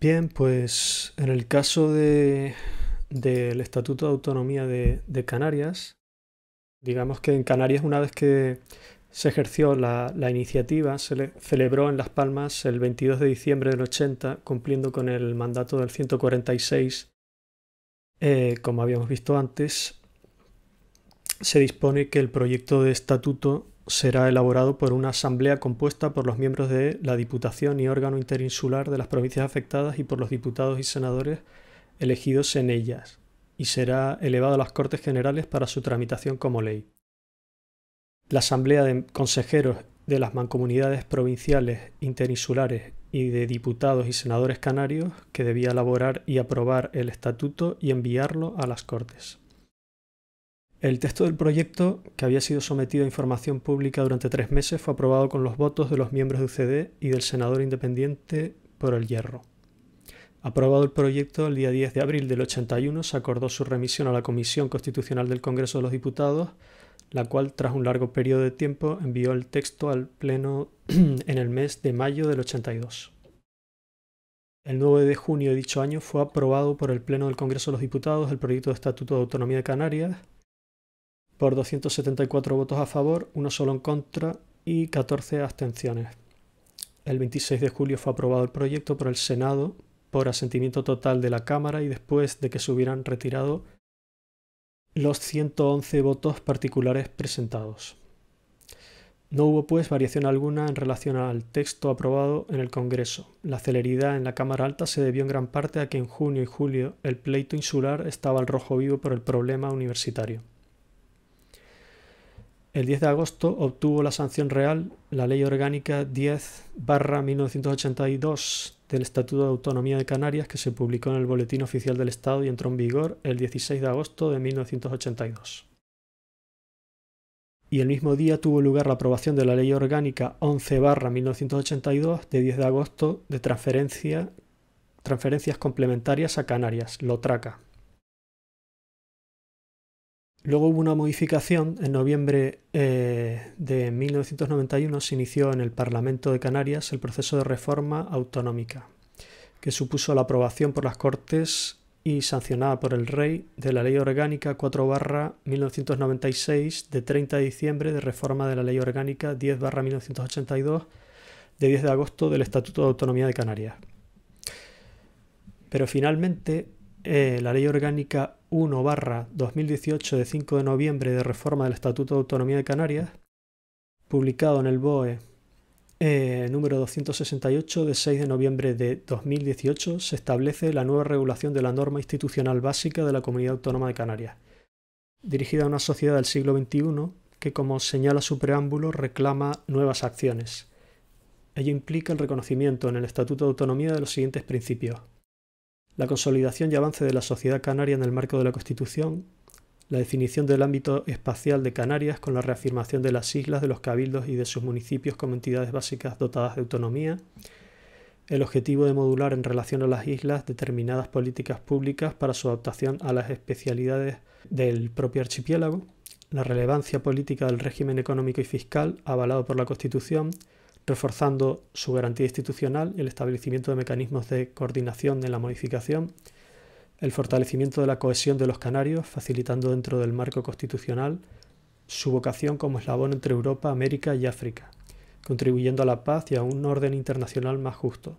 Bien, pues en el caso del Estatuto de Autonomía de Canarias, digamos que en Canarias, una vez que se ejerció la iniciativa, se celebró en Las Palmas el 22 de diciembre del 80, cumpliendo con el mandato del 146. Como habíamos visto antes, se dispone que el proyecto de estatuto será elaborado por una asamblea compuesta por los miembros de la Diputación y órgano interinsular de las provincias afectadas y por los diputados y senadores elegidos en ellas, y será elevado a las Cortes Generales para su tramitación como ley. La Asamblea de Consejeros de las Mancomunidades Provinciales Interinsulares y de Diputados y Senadores Canarios, que debía elaborar y aprobar el estatuto y enviarlo a las Cortes. El texto del proyecto, que había sido sometido a información pública durante 3 meses, fue aprobado con los votos de los miembros de UCD y del senador independiente por el Hierro. Aprobado el proyecto, el día 10 de abril del 81 se acordó su remisión a la Comisión Constitucional del Congreso de los Diputados, la cual, tras un largo periodo de tiempo, envió el texto al Pleno en el mes de mayo del 82. El 9 de junio de dicho año fue aprobado por el Pleno del Congreso de los Diputados el proyecto de Estatuto de Autonomía de Canarias, por 274 votos a favor, 1 solo en contra y 14 abstenciones. El 26 de julio fue aprobado el proyecto por el Senado por asentimiento total de la Cámara y después de que se hubieran retirado los 111 votos particulares presentados. No hubo, pues, variación alguna en relación al texto aprobado en el Congreso. La celeridad en la Cámara Alta se debió en gran parte a que en junio y julio el pleito insular estaba al rojo vivo por el problema universitario. El 10 de agosto obtuvo la sanción real la Ley Orgánica 10/1982 del Estatuto de Autonomía de Canarias, que se publicó en el Boletín Oficial del Estado y entró en vigor el 16 de agosto de 1982. Y el mismo día tuvo lugar la aprobación de la Ley Orgánica 11/1982 de 10 de agosto de transferencias complementarias a Canarias, LOTRACA. Luego hubo una modificación. En noviembre de 1991 se inició en el Parlamento de Canarias el proceso de reforma autonómica, que supuso la aprobación por las Cortes y sancionada por el Rey de la Ley Orgánica 4/1996 de 30 de diciembre de reforma de la Ley Orgánica 10/1982 de 10 de agosto del Estatuto de Autonomía de Canarias. Pero finalmente la Ley Orgánica 1/2018 de 5 de noviembre de reforma del Estatuto de Autonomía de Canarias, publicado en el BOE número 268 de 6 de noviembre de 2018, se establece la nueva regulación de la norma institucional básica de la Comunidad Autónoma de Canarias, dirigida a una sociedad del siglo XXI que, como señala su preámbulo, reclama nuevas acciones. Ello implica el reconocimiento en el Estatuto de Autonomía de los siguientes principios: la consolidación y avance de la sociedad canaria en el marco de la Constitución, la definición del ámbito espacial de Canarias con la reafirmación de las islas, de los cabildos y de sus municipios como entidades básicas dotadas de autonomía, el objetivo de modular en relación a las islas determinadas políticas públicas para su adaptación a las especialidades del propio archipiélago, la relevancia política del régimen económico y fiscal avalado por la Constitución, reforzando su garantía institucional y el establecimiento de mecanismos de coordinación en la modificación, el fortalecimiento de la cohesión de los canarios, facilitando dentro del marco constitucional su vocación como eslabón entre Europa, América y África, contribuyendo a la paz y a un orden internacional más justo.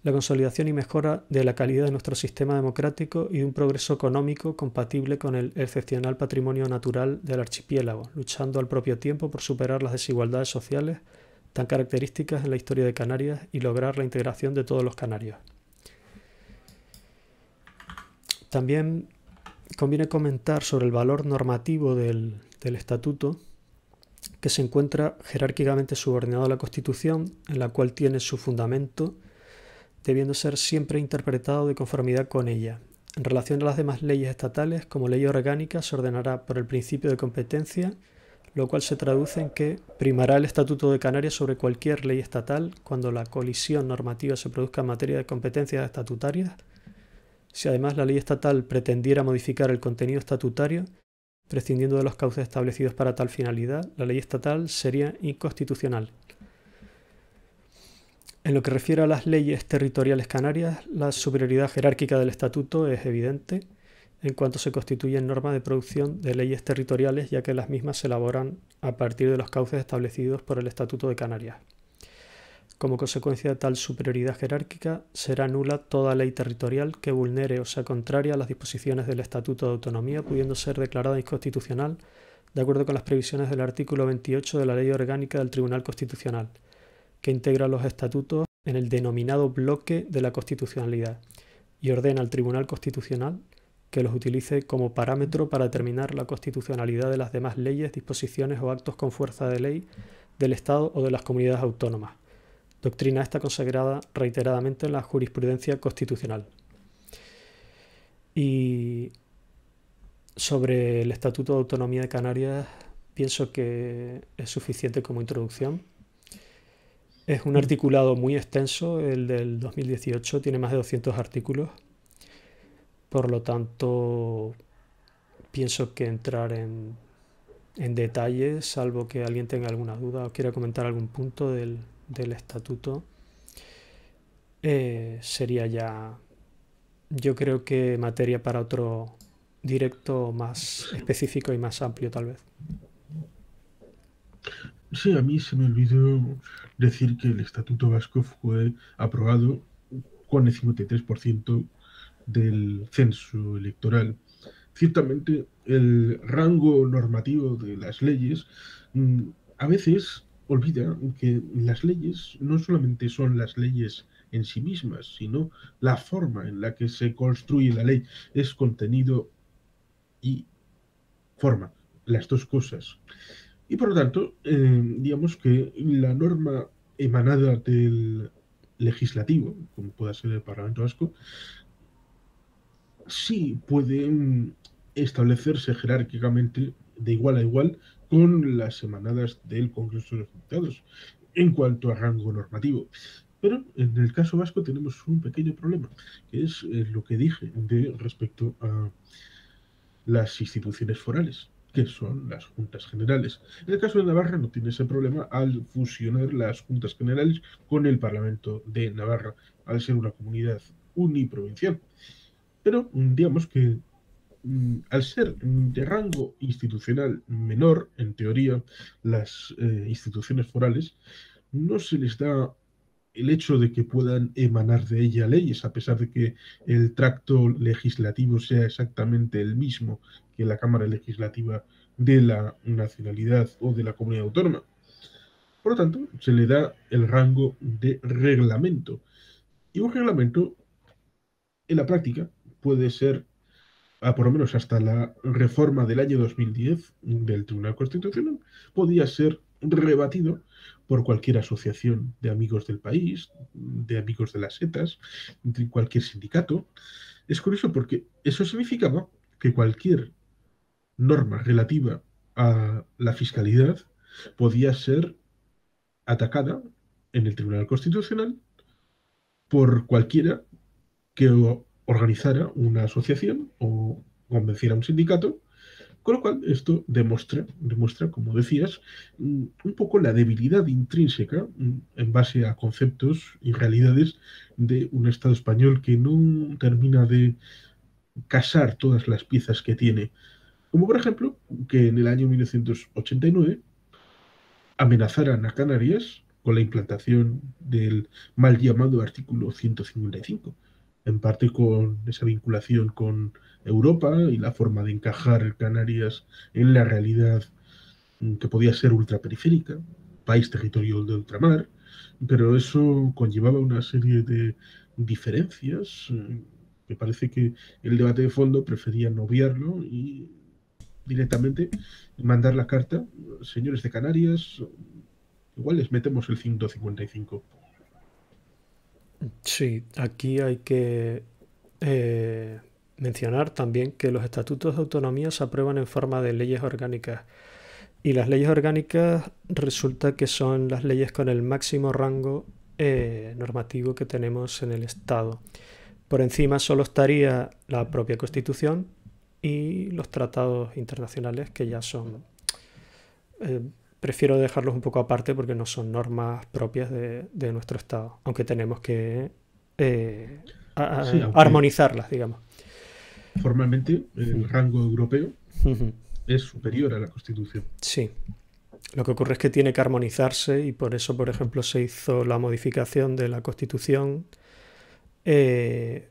La consolidación y mejora de la calidad de nuestro sistema democrático y de un progreso económico compatible con el excepcional patrimonio natural del archipiélago, luchando al propio tiempo por superar las desigualdades sociales tan características en la historia de Canarias y lograr la integración de todos los canarios. También conviene comentar sobre el valor normativo del estatuto, que se encuentra jerárquicamente subordinado a la Constitución, en la cual tiene su fundamento, debiendo ser siempre interpretado de conformidad con ella. En relación a las demás leyes estatales, como ley orgánica, se ordenará por el principio de competencia, lo cual se traduce en que primará el Estatuto de Canarias sobre cualquier ley estatal cuando la colisión normativa se produzca en materia de competencias estatutarias. Si además la ley estatal pretendiera modificar el contenido estatutario, prescindiendo de los cauces establecidos para tal finalidad, la ley estatal sería inconstitucional. En lo que refiere a las leyes territoriales canarias, la superioridad jerárquica del estatuto es evidente en cuanto se constituyen normas de producción de leyes territoriales, ya que las mismas se elaboran a partir de los cauces establecidos por el Estatuto de Canarias. Como consecuencia de tal superioridad jerárquica, será nula toda ley territorial que vulnere o sea contraria a las disposiciones del Estatuto de Autonomía, pudiendo ser declarada inconstitucional de acuerdo con las previsiones del artículo 28 de la Ley Orgánica del Tribunal Constitucional, que integra los estatutos en el denominado bloque de la constitucionalidad y ordena al Tribunal Constitucional que los utilice como parámetro para determinar la constitucionalidad de las demás leyes, disposiciones o actos con fuerza de ley del Estado o de las comunidades autónomas. Doctrina esta consagrada reiteradamente en la jurisprudencia constitucional. Y sobre el Estatuto de Autonomía de Canarias, pienso que es suficiente como introducción. Es un articulado muy extenso, el del 2018 tiene más de 200 artículos. Por lo tanto, pienso que entrar en detalles, salvo que alguien tenga alguna duda o quiera comentar algún punto del estatuto, sería ya, yo creo que materia para otro directo más específico y más amplio tal vez.
Sí, a mí se me olvidó decir que el Estatuto Vasco fue aprobado con el 53% del censo electoral. Ciertamente, el rango normativo de las leyes a veces olvida que las leyes no solamente son las leyes en sí mismas, sino la forma en la que se construye la ley. Es contenido y forma, las dos cosas. Y por lo tanto, digamos que la norma emanada del legislativo, como pueda ser el Parlamento Vasco, sí puede establecerse jerárquicamente de igual a igual con las emanadas del Congreso de los Diputados en cuanto a rango normativo. Pero en el caso vasco tenemos un pequeño problema, que es lo que dije respecto a las instituciones forales, que son las juntas generales. En el caso de Navarra no tiene ese problema al fusionar las juntas generales con el Parlamento de Navarra, al ser una comunidad uniprovincial. Pero digamos que al ser de rango institucional menor, en teoría, las instituciones forales, no se les da el hecho de que puedan emanar de ella leyes, a pesar de que el tracto legislativo sea exactamente el mismo que la Cámara Legislativa de la nacionalidad o de la comunidad autónoma. Por lo tanto, se le da el rango de reglamento. Y un reglamento, en la práctica, puede ser, por lo menos hasta la reforma del año 2010 del Tribunal Constitucional, podía ser rebatido por cualquier asociación de amigos del país, de amigos de las setas, de cualquier sindicato. Es curioso porque eso significaba que cualquier norma relativa a la fiscalidad podía ser atacada en el Tribunal Constitucional por cualquiera que organizara una asociación o convenciera a un sindicato, con lo cual esto demuestra, como decías, un poco la debilidad intrínseca en base a conceptos y realidades de un Estado español que no termina de casar todas las piezas que tiene. Como por ejemplo, que en el año 1989 amenazaran a Canarias con la implantación del mal llamado artículo 155, en parte con esa vinculación con Europa y la forma de encajar Canarias en la realidad que podía ser ultraperiférica, país territorial de ultramar, pero eso conllevaba una serie de diferencias que parece que el debate de fondo prefería no obviarlo y directamente mandar la carta, señores de Canarias, igual les metemos el 155.
Sí, aquí hay que mencionar también que los estatutos de autonomía se aprueban en forma de leyes orgánicas y las leyes orgánicas resulta que son las leyes con el máximo rango normativo que tenemos en el Estado. Por encima solo estaría la propia Constitución y los tratados internacionales que ya son... prefiero dejarlos un poco aparte porque no son normas propias de nuestro Estado, aunque tenemos que
Sí, aunque
armonizarlas, digamos.
formalmente el
Mm.
rango europeo es superior a la Constitución.
Sí, lo que ocurre es que tiene que armonizarse y por eso, por ejemplo, se hizo la modificación de la Constitución eh,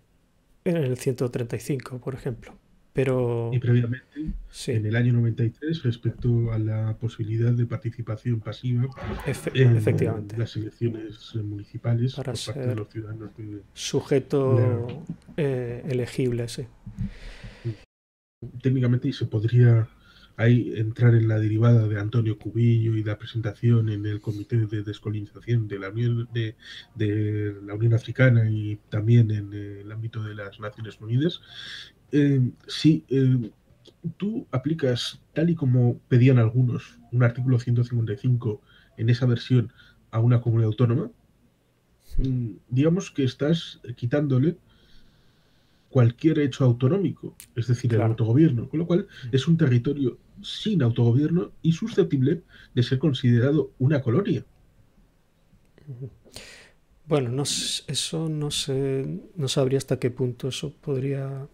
en el 135, por ejemplo.
Y
Pero
previamente,
sí,
en el año 93, respecto a la posibilidad de participación pasiva en
efectivamente,
las elecciones municipales
para
por parte de
ser
los ciudadanos de la...
sujeto elegible, sí.
Técnicamente, y se podría ahí entrar en la derivada de Antonio Cubillo y la presentación en el Comité de Descolonización de la Unión Africana y también en el ámbito de las Naciones Unidas. Si tú aplicas, tal y como pedían algunos, un artículo 155 en esa versión a una comunidad autónoma, digamos que estás quitándole cualquier hecho autonómico, es decir, el
Claro.
autogobierno, con lo cual es un territorio sin autogobierno y susceptible de ser considerado una colonia.
Bueno, no, eso no sé, no sabría hasta qué punto eso podría,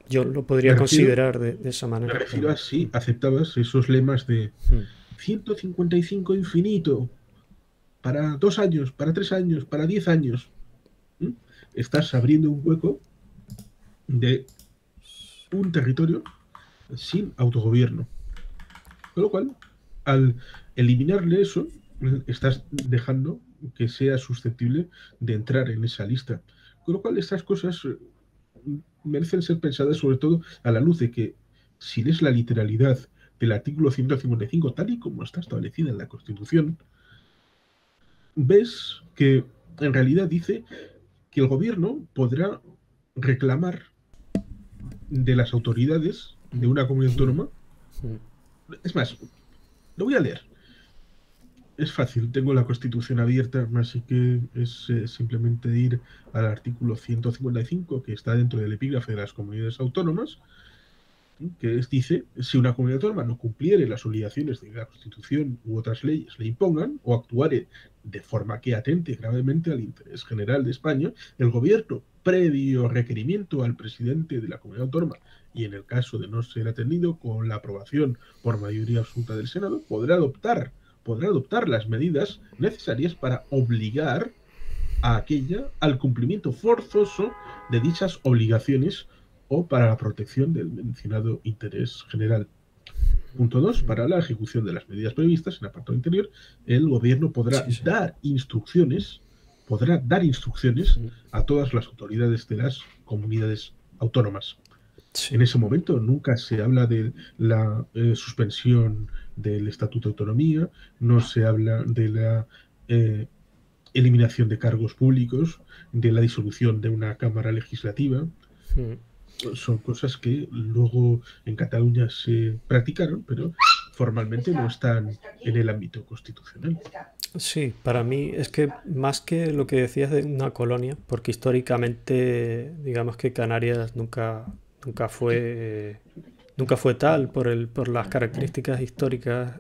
yo lo podría
Me refiero,
considerar de esa
me
manera,
refiero
pero
a si aceptabas esos lemas de
mm,
155 infinito, para 2 años, para 3 años, para 10 años. ¿Mm? Estás abriendo un hueco de un territorio sin autogobierno. Con lo cual, al eliminarle eso, estás dejando que sea susceptible de entrar en esa lista. Con lo cual, estas cosas merecen ser pensadas sobre todo a la luz de que si lees la literalidad del artículo 155 tal y como está establecida en la Constitución, ves que en realidad dice que el gobierno podrá reclamar de las autoridades de una comunidad autónoma.
mm,
Es más, lo voy a leer. Es fácil, tengo la Constitución abierta, así que es simplemente ir al artículo 155, que está dentro del epígrafe de las comunidades autónomas, que dice, si una comunidad autónoma no cumpliere las obligaciones de la Constitución u otras leyes le impongan, o actuare de forma que atente gravemente al interés general de España, el gobierno, previo requerimiento al presidente de la comunidad autónoma, y en el caso de no ser atendido, con la aprobación por mayoría absoluta del Senado, podrá adoptar las medidas necesarias para obligar a aquella al cumplimiento forzoso de dichas obligaciones o para la protección del mencionado interés general. Punto 2.
mm,
Para la ejecución de las medidas previstas en el apartado interior, el gobierno
sí, sí.
podrá dar instrucciones
Mm,
a todas las autoridades de las comunidades autónomas. En
sí.
ese momento nunca se habla de la suspensión del Estatuto de Autonomía, no se habla de la eh, eliminación de cargos públicos, de la disolución de una Cámara Legislativa.
Mm,
Son cosas que luego en Cataluña se practicaron, pero formalmente no están en el ámbito constitucional.
Sí, para mí es que más que lo que decías de una colonia, porque históricamente digamos que Canarias nunca nunca fue tal por las características históricas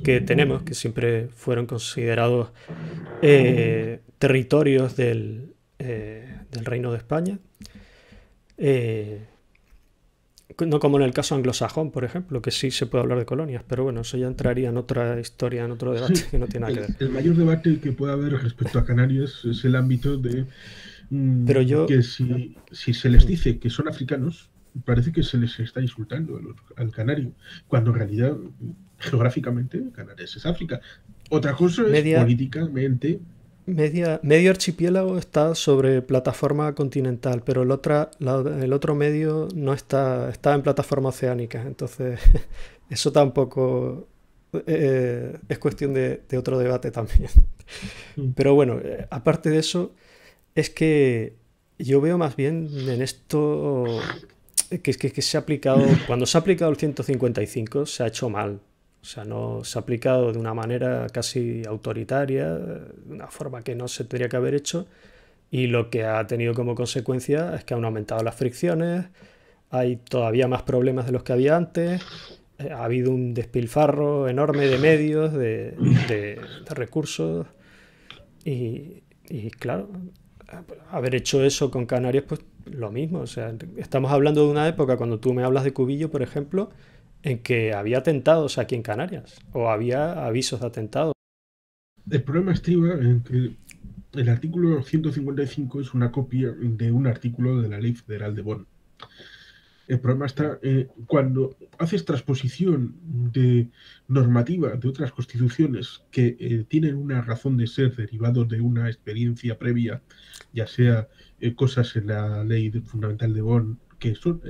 que tenemos, que siempre fueron considerados territorios del Reino de España. Eh, no como en el caso anglosajón, por ejemplo, que sí se puede hablar de colonias, pero bueno, eso ya entraría en otra historia, en otro debate que no tiene nada que ver.
El mayor debate que puede haber respecto a Canarias es el ámbito de
Pero yo,
que si se les dice que son africanos, parece que se les está insultando al canario, cuando en realidad, geográficamente, Canarias es África. Otra cosa es
media,
políticamente.
medio archipiélago está sobre plataforma continental, pero el otro medio no está en plataforma oceánica, entonces eso tampoco es cuestión de otro debate también.
mm,
Pero bueno, aparte de eso, es que yo veo más bien en esto que se ha aplicado, cuando se ha aplicado el 155 se ha hecho mal. O sea, no se ha aplicado de una manera casi autoritaria, de una forma que no se tendría que haber hecho, y lo que ha tenido como consecuencia es que han aumentado las fricciones, hay todavía más problemas de los que había antes, ha habido un despilfarro enorme de medios, de recursos, y claro, haber hecho eso con Canarias, pues lo mismo. O sea, estamos hablando de una época, cuando tú me hablas de Cubillo, por ejemplo, en que había atentados aquí en Canarias, o había avisos de atentados.
El problema estriba en que el artículo 155 es una copia de un artículo de la Ley Federal de Bonn. El problema está cuando haces transposición de normativa de otras constituciones que tienen una razón de ser derivado de una experiencia previa, ya sea cosas en la ley fundamental de Bonn, que son,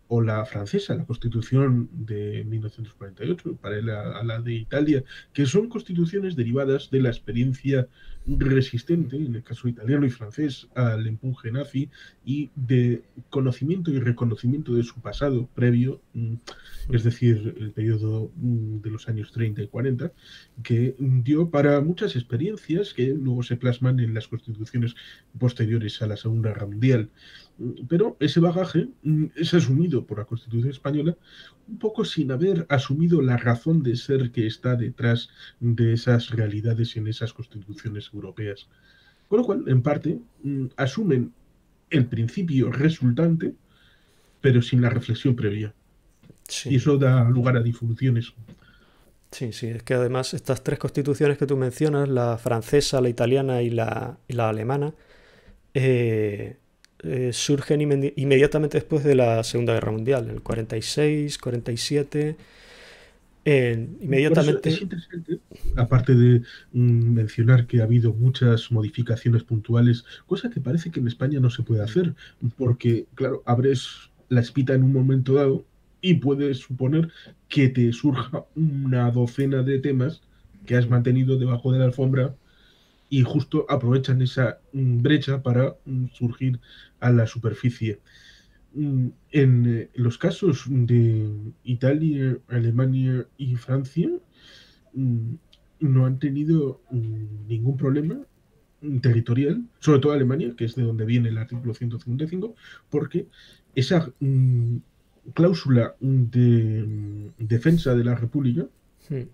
o la francesa, la constitución de 1948, paralela a la de Italia, que son constituciones derivadas de la experiencia resistente, en el caso italiano y francés, al empuje nazi y de conocimiento y reconocimiento de su pasado previo, es decir, el periodo de los años 30 y 40, que dio para muchas experiencias que luego se plasman en las constituciones posteriores a la Segunda Guerra Mundial. Pero ese bagaje es asumido por la Constitución española un poco sin haber asumido la razón de ser que está detrás de esas realidades en esas constituciones europeas. Con lo cual, en parte, asumen el principio resultante, pero sin la reflexión previa. Y
Sí,
eso da lugar a disfunciones.
sí, sí. Es que además estas tres constituciones que tú mencionas, la francesa, la italiana y la alemana, eh, surgen inmediatamente después de la Segunda Guerra Mundial, en el 46, 47.
Por eso es
Inmediatamente.
interesante, aparte de mencionar que ha habido muchas modificaciones puntuales, cosa que parece que en España no se puede hacer, porque, claro, abres la espita en un momento dado y puedes suponer que te surja una docena de temas que has mantenido debajo de la alfombra y justo aprovechan esa brecha para surgir a la superficie. En los casos de Italia, Alemania y Francia, mm, no han tenido ningún problema territorial, sobre todo Alemania, que es de donde viene el artículo 155, porque esa cláusula de defensa de la República
Hmm,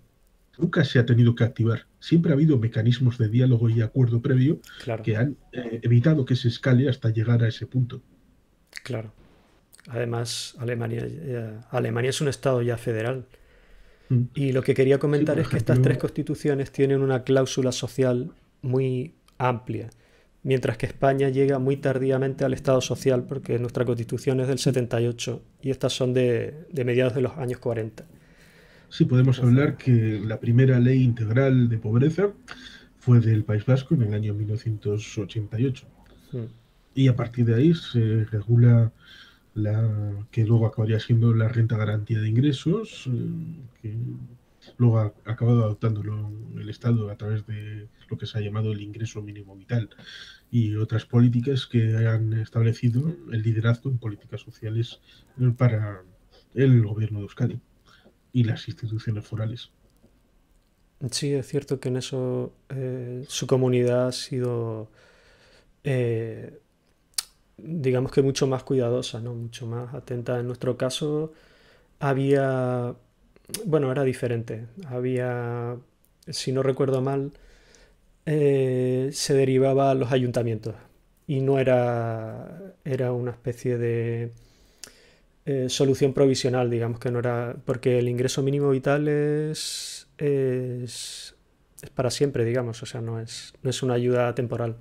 nunca se ha tenido que activar. Siempre ha habido mecanismos de diálogo y acuerdo previo
claro,
que han evitado que se escale hasta llegar a ese punto.
claro. Además, Alemania es un estado ya federal.
Mm.
Y lo que quería
Sí,
comentar
por
es que estas tres
ejemplo,
constituciones tienen una cláusula social muy amplia, mientras que España llega muy tardíamente al Estado social, porque nuestra constitución es del 78 y estas son de mediados de los años 40.
sí podemos
Entonces,
hablar que la primera ley integral de pobreza fue del País Vasco en el año 1988.
mm,
Y a partir de ahí se regula la que luego acabaría siendo la renta garantía de ingresos, que luego ha acabado adoptándolo el Estado a través de lo que se ha llamado el ingreso mínimo vital y otras políticas que han establecido el liderazgo en políticas sociales para el gobierno de Euskadi. y las instituciones forales.
Sí, es cierto que en eso su comunidad ha sido, eh, digamos que mucho más cuidadosa, ¿no? Mucho más atenta. En nuestro caso había, bueno, era diferente. Había, si no recuerdo mal, se derivaba a los ayuntamientos y no era una especie de solución provisional, digamos que no era, porque el ingreso mínimo vital es para siempre, digamos, o sea, no es una ayuda temporal.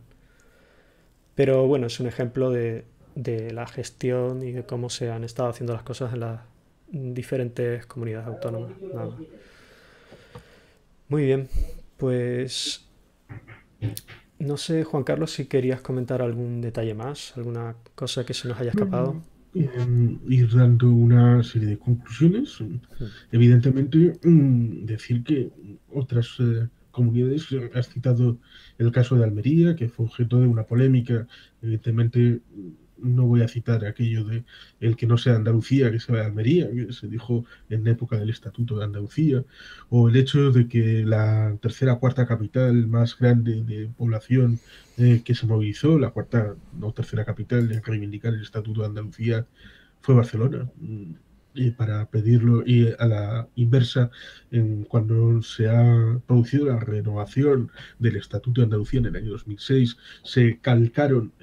Pero bueno, es un ejemplo de la gestión y de cómo se han estado haciendo las cosas en las diferentes comunidades autónomas. Nada más. Muy bien, pues no sé, Juan Carlos, si querías comentar algún detalle más, alguna cosa que se nos haya escapado.
No, ir dando una serie de conclusiones. Evidentemente, decir que otras comunidades, has citado el caso de Almería, que fue objeto de una polémica. Evidentemente, no voy a citar aquello de el que no sea Andalucía, que sea Almería, que se dijo en la época del Estatuto de Andalucía, o el hecho de que la tercera o cuarta capital más grande de población que se movilizó, la cuarta o tercera capital, en reivindicar el Estatuto de Andalucía fue Barcelona. Y para pedirlo, y a la inversa, cuando se ha producido la renovación del Estatuto de Andalucía en el año 2006, se calcaron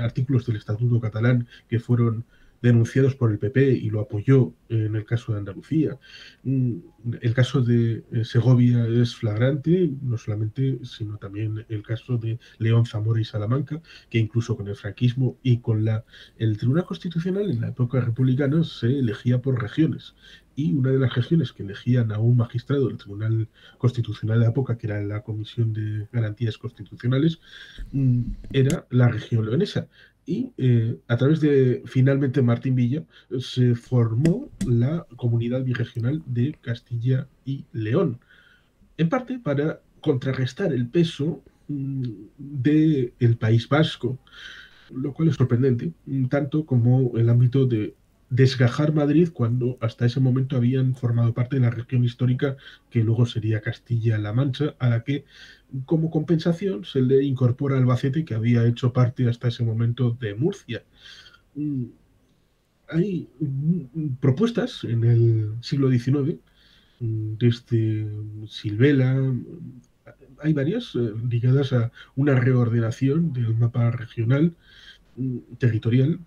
artículos del Estatuto catalán que fueron denunciados por el PP y lo apoyó en el caso de Andalucía. Mm, El caso de Segovia es flagrante, no solamente, sino también el caso de León, Zamora y Salamanca, que incluso con el franquismo y con el Tribunal Constitucional en la época republicana se elegía por regiones. Y una de las regiones que elegían a un magistrado del Tribunal Constitucional de la época, que era la Comisión de Garantías Constitucionales, era la región leonesa. Y a través de finalmente Martín Villa se formó la Comunidad Birregional de Castilla y León, en parte para contrarrestar el peso del País Vasco, lo cual es sorprendente, tanto como el ámbito de desgajar Madrid cuando hasta ese momento habían formado parte de la región histórica que luego sería Castilla-La Mancha, a la que como compensación se le incorpora Albacete, que había hecho parte hasta ese momento de Murcia. Mm, Hay propuestas en el siglo XIX, desde Silvela, hay varias ligadas a una reordenación del mapa regional, territorial,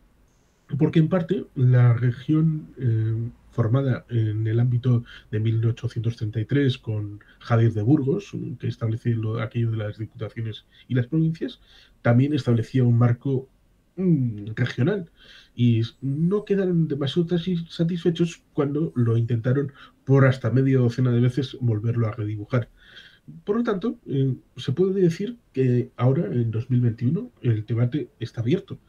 porque en parte la región formada en el ámbito de 1833 con Javier de Burgos, que establecía aquello de las diputaciones y las provincias, también establecía un marco regional y no quedaron demasiado satisfechos cuando lo intentaron por hasta media docena de veces volverlo a redibujar. Por lo tanto, se puede decir que ahora, en 2021, el debate está abierto.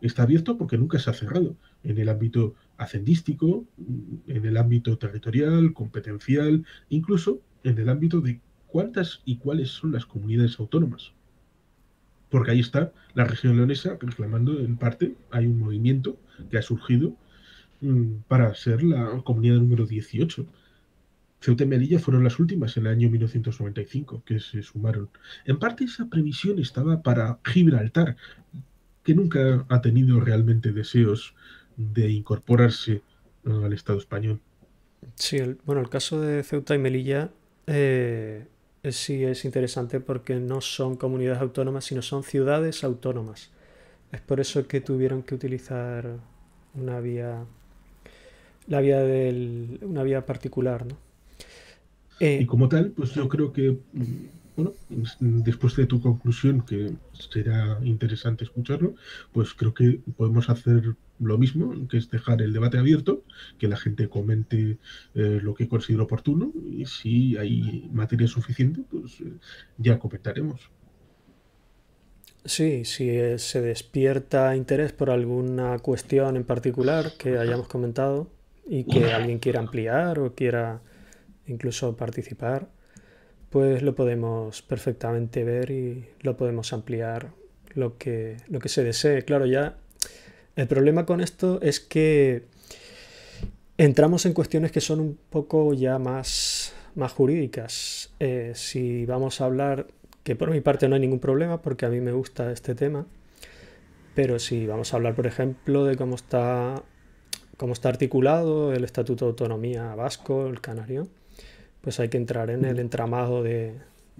Está abierto porque nunca se ha cerrado en el ámbito hacendístico, en el ámbito territorial, competencial, incluso en el ámbito de cuántas y cuáles son las comunidades autónomas. Porque ahí está la región leonesa reclamando, en parte, hay un movimiento que ha surgido para ser la comunidad número 18. Ceuta y Melilla fueron las últimas en el año 1995 que se sumaron. En parte esa previsión estaba para Gibraltar, que nunca ha tenido realmente deseos de incorporarse al Estado español.
Sí, bueno, el caso de Ceuta y Melilla eh, sí es interesante porque no son comunidades autónomas, sino son ciudades autónomas. Es por eso que tuvieron que utilizar una vía, una vía particular, ¿no?
Y
Eh,
como tal, pues yo creo que, bueno, después de tu conclusión, que será interesante escucharlo, pues creo que podemos hacer lo mismo, que es dejar el debate abierto, que la gente comente lo que considere oportuno y si hay materia suficiente, pues ya comentaremos.
sí, si se despierta interés por alguna cuestión en particular que hayamos comentado y que alguien quiera ampliar o quiera incluso participar, pues lo podemos perfectamente ver y lo podemos ampliar lo que se desee. Claro, ya el problema con esto es que entramos en cuestiones que son un poco ya más jurídicas. Si vamos a hablar, que por mi parte no hay ningún problema porque a mí me gusta este tema, pero si vamos a hablar, por ejemplo, de cómo está articulado el Estatuto de Autonomía vasco, el canario, pues hay que entrar en el entramado de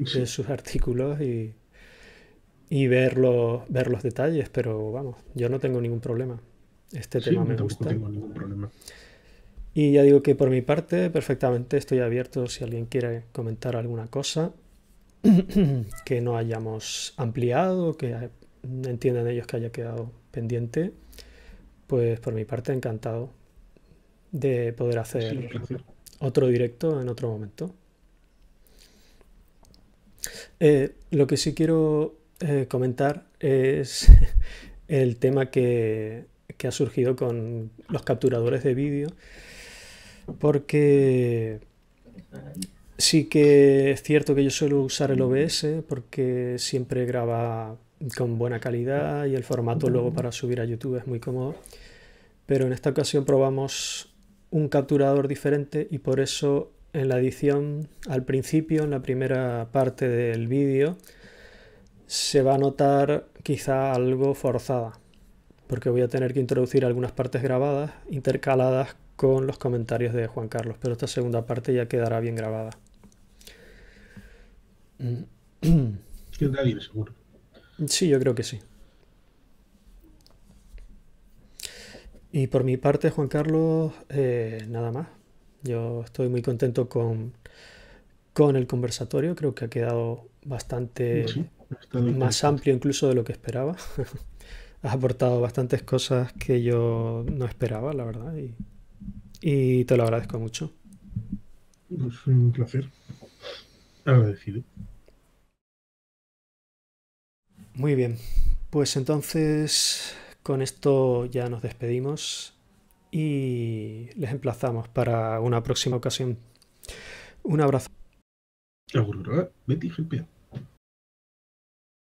Sí,
sus artículos y ver los detalles, pero vamos, yo no tengo ningún problema. Este tema
sí,
me
yo tampoco
gusta.
tengo ningún problema.
Y ya digo que por mi parte, perfectamente estoy abierto si alguien quiere comentar alguna cosa que no hayamos ampliado, que entiendan ellos que haya quedado pendiente, pues por mi parte encantado de poder
Sí, un
hacer
placer.
otro directo en otro momento. Lo que sí quiero comentar es el tema que ha surgido con los capturadores de vídeo, porque sí que es cierto que yo suelo usar el OBS porque siempre graba con buena calidad y el formato luego para subir a YouTube es muy cómodo, pero en esta ocasión probamos un capturador diferente y por eso en la edición al principio, en la primera parte del vídeo, se va a notar quizá algo forzada, porque voy a tener que introducir algunas partes grabadas intercaladas con los comentarios de Juan Carlos, pero esta segunda parte ya quedará bien grabada.
Queda bien, seguro.
Sí, yo creo que sí. Y por mi parte, Juan Carlos, nada más. Yo estoy muy contento con el conversatorio, creo que ha quedado bastante
Sí, ha estado
más
interesante.
amplio incluso de lo que esperaba. Has aportado bastantes cosas que yo no esperaba, la verdad, y te lo agradezco mucho.
Pues un placer. Agradecido.
Muy bien, pues entonces con esto ya nos despedimos y les emplazamos para una próxima ocasión. Un abrazo.
Agur, beti, GPA.